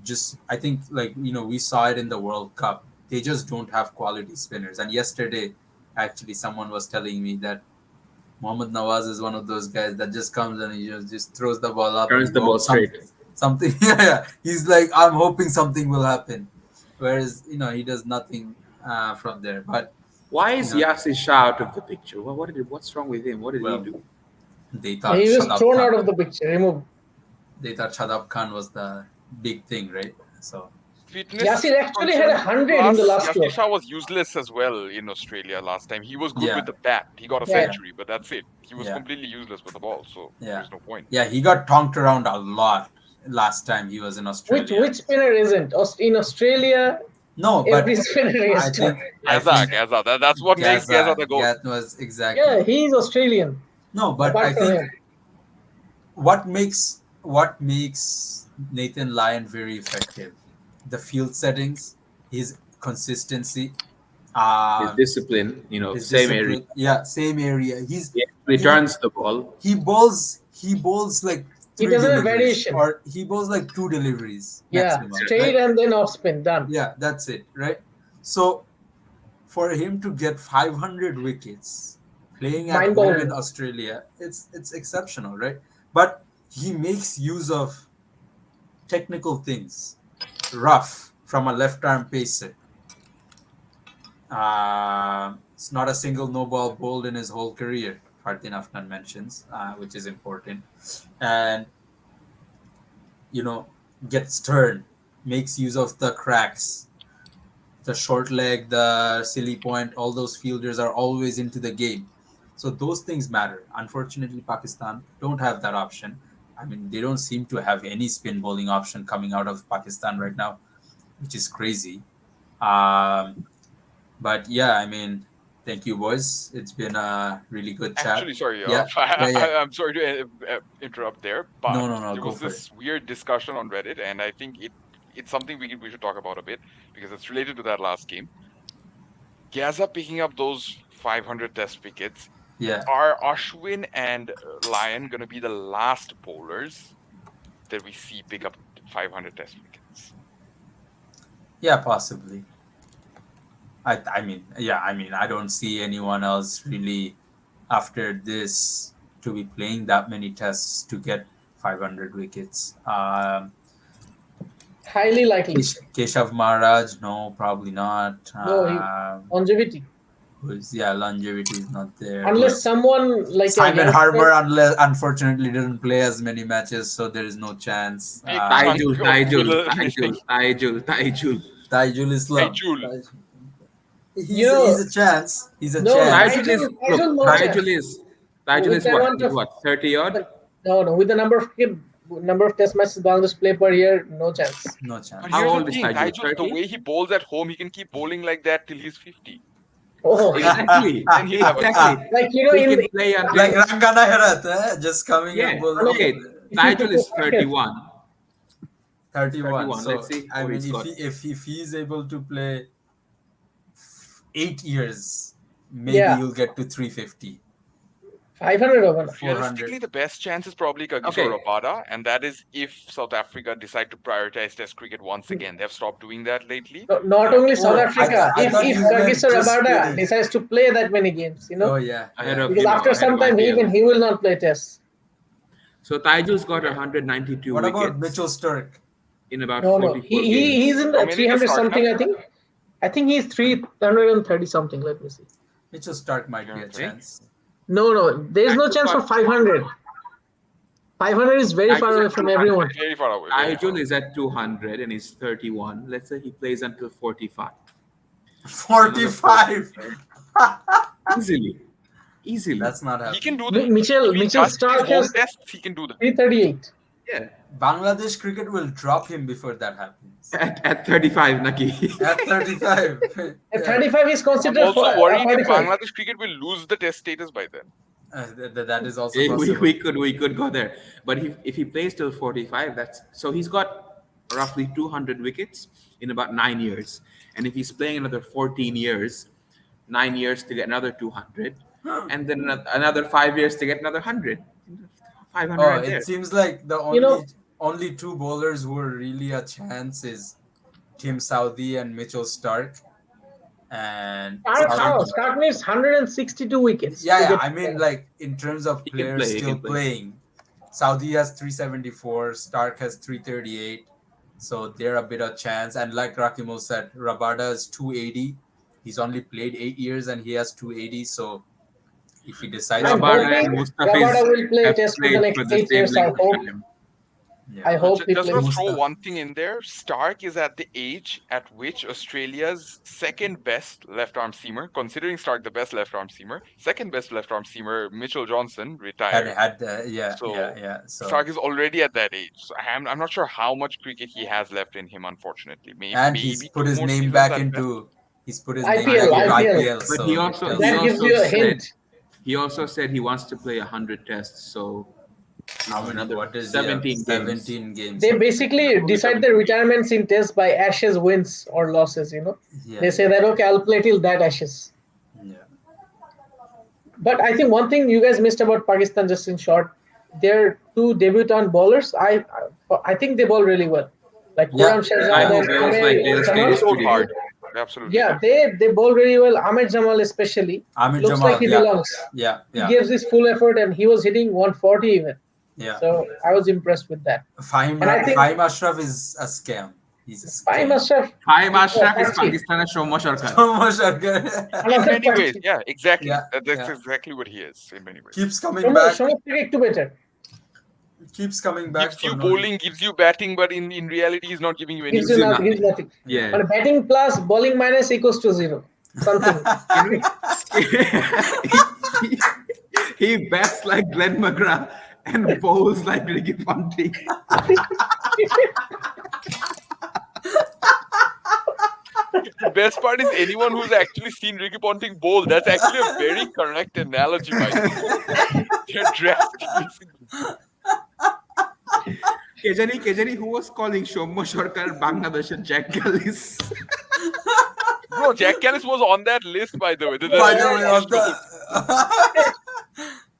just I think like we saw it in the World Cup. They just don't have quality spinners. And yesterday, actually, someone was telling me that Mohammad Nawaz is one of those guys that just comes and he just throws the ball up and turns he the ball hopes straight. something. Yeah, he's like, I'm hoping something will happen, whereas he does nothing from there. But Why you is know, Yasir Shah out of the picture? What's wrong with him? What did he well, do? they thought He was Shadab thrown out Khan. of the picture, removed. They thought Shadab Khan was the big thing, right? So Fitness Yasir actually had concern 100 in the plus last Yasir one. Shah was useless as well in Australia last time. He was good with yeah, the bat. He got a Yeah, century, but that's it. He was yeah, completely useless with the ball, so yeah, there's no point. yeah. He got tonked around a lot last time he was in which Australia. which spinner isn't? In Australia, No, every but spinner is I tough. think I Gaza, think Gaza. That's what makes Gaza the Gaza GOAT. Gath was Yeah, exactly. he's Australian. No, but Apart I from think him, what makes Nathan Lyon very effective, the field settings, his consistency, His uh, discipline, his same area. discipline. Yeah, same area. He actually He turns the ball. he bowls like he three doesn't have deliveries, variation. or he bowls like two deliveries Yeah, maximum, straight right? and then off spin, done. Yeah, that's it, right? So for him to get 500 wickets playing at Mind home in boggling. Australia, it's exceptional, right? But he makes use of technical things, rough from a left arm pacer. It's not a single no ball bowled in his whole career, Fardin Afnan mentions, which is important. And, you know, gets turn, makes use of the cracks, the short leg, the silly point, all those fielders are always into the game. So those things matter. Unfortunately, Pakistan don't have that option. I mean, they don't seem to have any spin bowling option coming out of Pakistan right now, which is crazy. Um, but yeah, I mean, thank you, boys. It's been a really good chat. Actually, sorry, Yeah, yeah, yeah. I'm sorry to interrupt there, but No, no, no. there Go was for it. this weird discussion on Reddit, and I think it's something we should talk about a bit because it's related to that last game. Gaza picking up those 500 test wickets. Yeah, Are Ashwin and Lyon going to be the last bowlers that we see pick up 500 test wickets? yeah, possibly. I mean, yeah, I mean, I don't see anyone else really after this to be playing that many tests to get 500 wickets. Highly likely. Keshav Maharaj, no, probably not. No, longevity. Yeah, longevity is not there. Unless someone like a Simon youngster. Harbour, unfortunately, didn't play as many matches, so there is no chance. Big chunk Taijul, of Taijul, middle missing. Taijul, Taijul, Taijul. Taijul Hey, Islam. Jul. You He's know, a chance. He's a no, chance. Taijul is Nigel, look. no chance. Taijul With is the what? amount He's of what? 30 odd. no, with the number of test matches Bangladesh play per year, no chance. No But chance. How here's the old is thing, Taijul? Taijul, the 30. way he bowls at home, he can keep bowling like that till he's 50. Oh, Exactly. Then he'll have a Exactly. chance. like He in can the, play until Like Rangana Herat, just coming and yeah. bowling. Okay. Taijul is 31. 31. 31. Let's So see I what mean, he's got. if he's able to play 8 years, maybe yeah, you'll get to 350, 500 over. 400. Realistically, the best chance is probably Okay. Kagiso Rabada, and that is if South Africa decide to prioritize Test cricket once again. They've stopped doing that lately. No, not only South Oh, Africa. I thought If you meant Kagiso just Rabada Finnish. decides to play that many games, Oh yeah, Ahead yeah. of because after ahead some of time IPL. he will not play tests. So Taijul's got 192 What about wickets Mitchell Stark? in about No. 44 He's games. in How the many does 300 Stark something. have? I think he's 330 something. Let me see. Mitchell Stark might be a 330? chance. No. There's no Taijul chance for got 500. 500 is very far Taijul's away at from 200. everyone. Very far away. Very far Taijul away. is at 200 and he's 31. Let's say he plays until 45. 45. Easily. That's not He happening. can do that. Mitchell If he does Stark his home has tests, he can do that. 338. Yeah. Bangladesh cricket will drop him before that happens. At 35, Naki. At 35. At 35 is I'm considered also worried if 45. Bangladesh cricket will lose the Test status by then. That is also We, possible. we could go there, but if he plays till 45, that's so he's got roughly 200 wickets in about 9 years, and if he's playing another 14 years, 9 years to get another 200, and then another 5 years to get another 100, 500 Oh, right it there. seems like the You know, only two bowlers who are really a chance is Tim Southee and Mitchell Stark. And Stark Southee, Stark needs 162 wickets yeah, to yeah. get. I mean, like in terms of He can players play. He still can play. playing, Saudi has 374, Stark has 338, so they're a bit of chance. And like Rakimo said, Rabada is 280. He's only played 8 years and he has 280. So if he decides I'm to play, Rabada and hoping Rabada Mustafiz will play have Test for the played for next the eight same years. I length hope. of time. I yeah, hope he Just plays. want to throw Mustaf, one thing in there. Stark is at the age at which Australia's second best left arm seamer, considering Stark the best left arm seamer, second best left arm seamer, Mitchell Johnson, retired. yeah, So So Stark is already at that age. So I'm not sure how much cricket he has left in him, unfortunately. and Maybe two more seasons at best. he's put his name IPL, back into IPL. IPL. But he So it also tells he That you gives also you a said hint. he wants to play 100 tests. So how many. another What is 17 games. 17 games. They basically Only decide their 17. retirements in tests by Ashes wins or losses. Yeah, They say that okay, I'll play till that Ashes. yeah. But I think one thing you guys missed about Pakistan, just in short, their two debutant bowlers. I think they bowl really well. Like Yeah, Quram The guy Shahzad who and bowls Ahmed like Dale Steyn They Jamal. is bowled pretty hard. good. They absolutely Yeah, did. they bowl really well. Ahmed Jamal especially Amir looks like Jamal. he Yeah, belongs. yeah, He yeah, gives his full effort, and he was hitting 140 even. yeah. So I was impressed with that. And I think Fahim Ashraf is a scam. He's a I scam. must have Five Ashraf is Patsy, Pakistan's Soumya Sarkar. So much again. In another many ways, Patsy. yeah, exactly. Yeah, That's yeah. exactly what he is in many ways. Keeps coming back. So much too better. Keeps coming back Gives for you no reason. bowling, gives you batting, but in reality, he's not giving you Gives Gives you anything. you nothing. Gives nothing. nothing. Yeah. Yeah. But batting plus, bowling minus equals to zero. Something. Can we? He bats like Glenn McGrath and bowls like Ricky Ponting. The best part is anyone who's actually seen Ricky Ponting bowl. That's actually a very correct analogy, by the way. They're drastically similar. Kejari, who was calling Soumya Sarkar Bangladesh Jack Gallis? Bro, Jack Callis was on that list, by the way. The By the list way, was of short.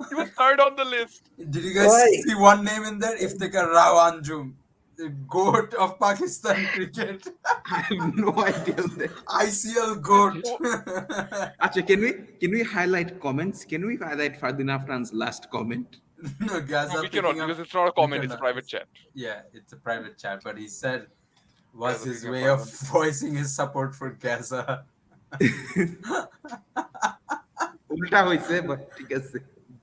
He was third on the list. did you guys Why? see one name in there? Iftikhar Rao Anjum, the goat of Pakistan cricket. I have no idea. ICL goat. Acha, can we highlight comments? Can we highlight Fardin Afran's last comment? No, No, Gaza we picking cannot up. because it's not a We comment, it's a cannot. private chat. Yeah, it's a private chat, but he said was Gaza his picking up way of Fardin. voicing his support for Gaza. উল্টা হয়েছে, but ঠিক আছে.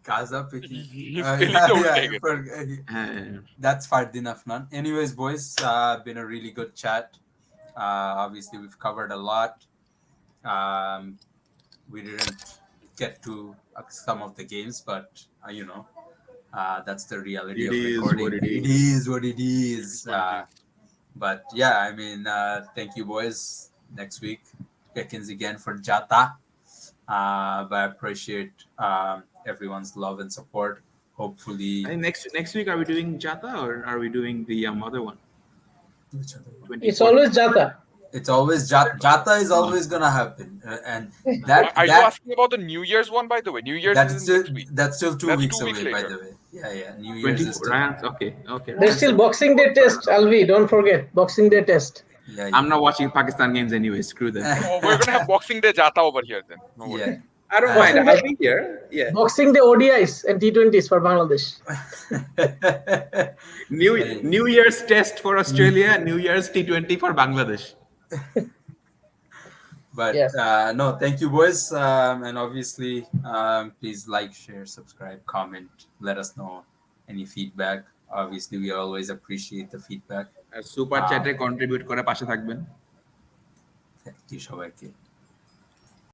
Gaza picking. He's elite will take it. That's Fardin Afnan. Anyways, boys, been a really good chat. Obviously, we've covered a lot. We didn't get to some of the games, but that's the reality It of is recording. what it It is what it is. But yeah, I mean, thank you, boys. Next week, check-ins again for Jata. But I appreciate everyone's love and support. Hopefully, I think next week are we doing Jata or are we doing the other one? which other one? 24th. It's always Jata. It's always Jata is always gonna happen, and Are you asking about the New Year's one, by the way? New Year's that's isn't still next week. that's still 2 That's weeks 2 weeks away. By later. the way, yeah, New Year's is 24 still. rounds. Okay. There's still Boxing Day test, Alvi. Don't forget Boxing Day test. Yeah, I'm not watching Pakistan games anyway. Screw them. Oh, we're gonna have Boxing Day Jata over here then. No worries. yeah. I don't mind. Boxing I'll Day- be here. Yeah. Boxing Day ODIs and T20s for Bangladesh. New Year's test for Australia. New Year's T20 for Bangladesh. But Yes. no, thank you, boys, and obviously, please like, share, subscribe, comment. Let us know any feedback. Obviously, we always appreciate the feedback. আর super চ্যাটে contribute করে পাশে থাকবেন। Thank you, সবাইকে।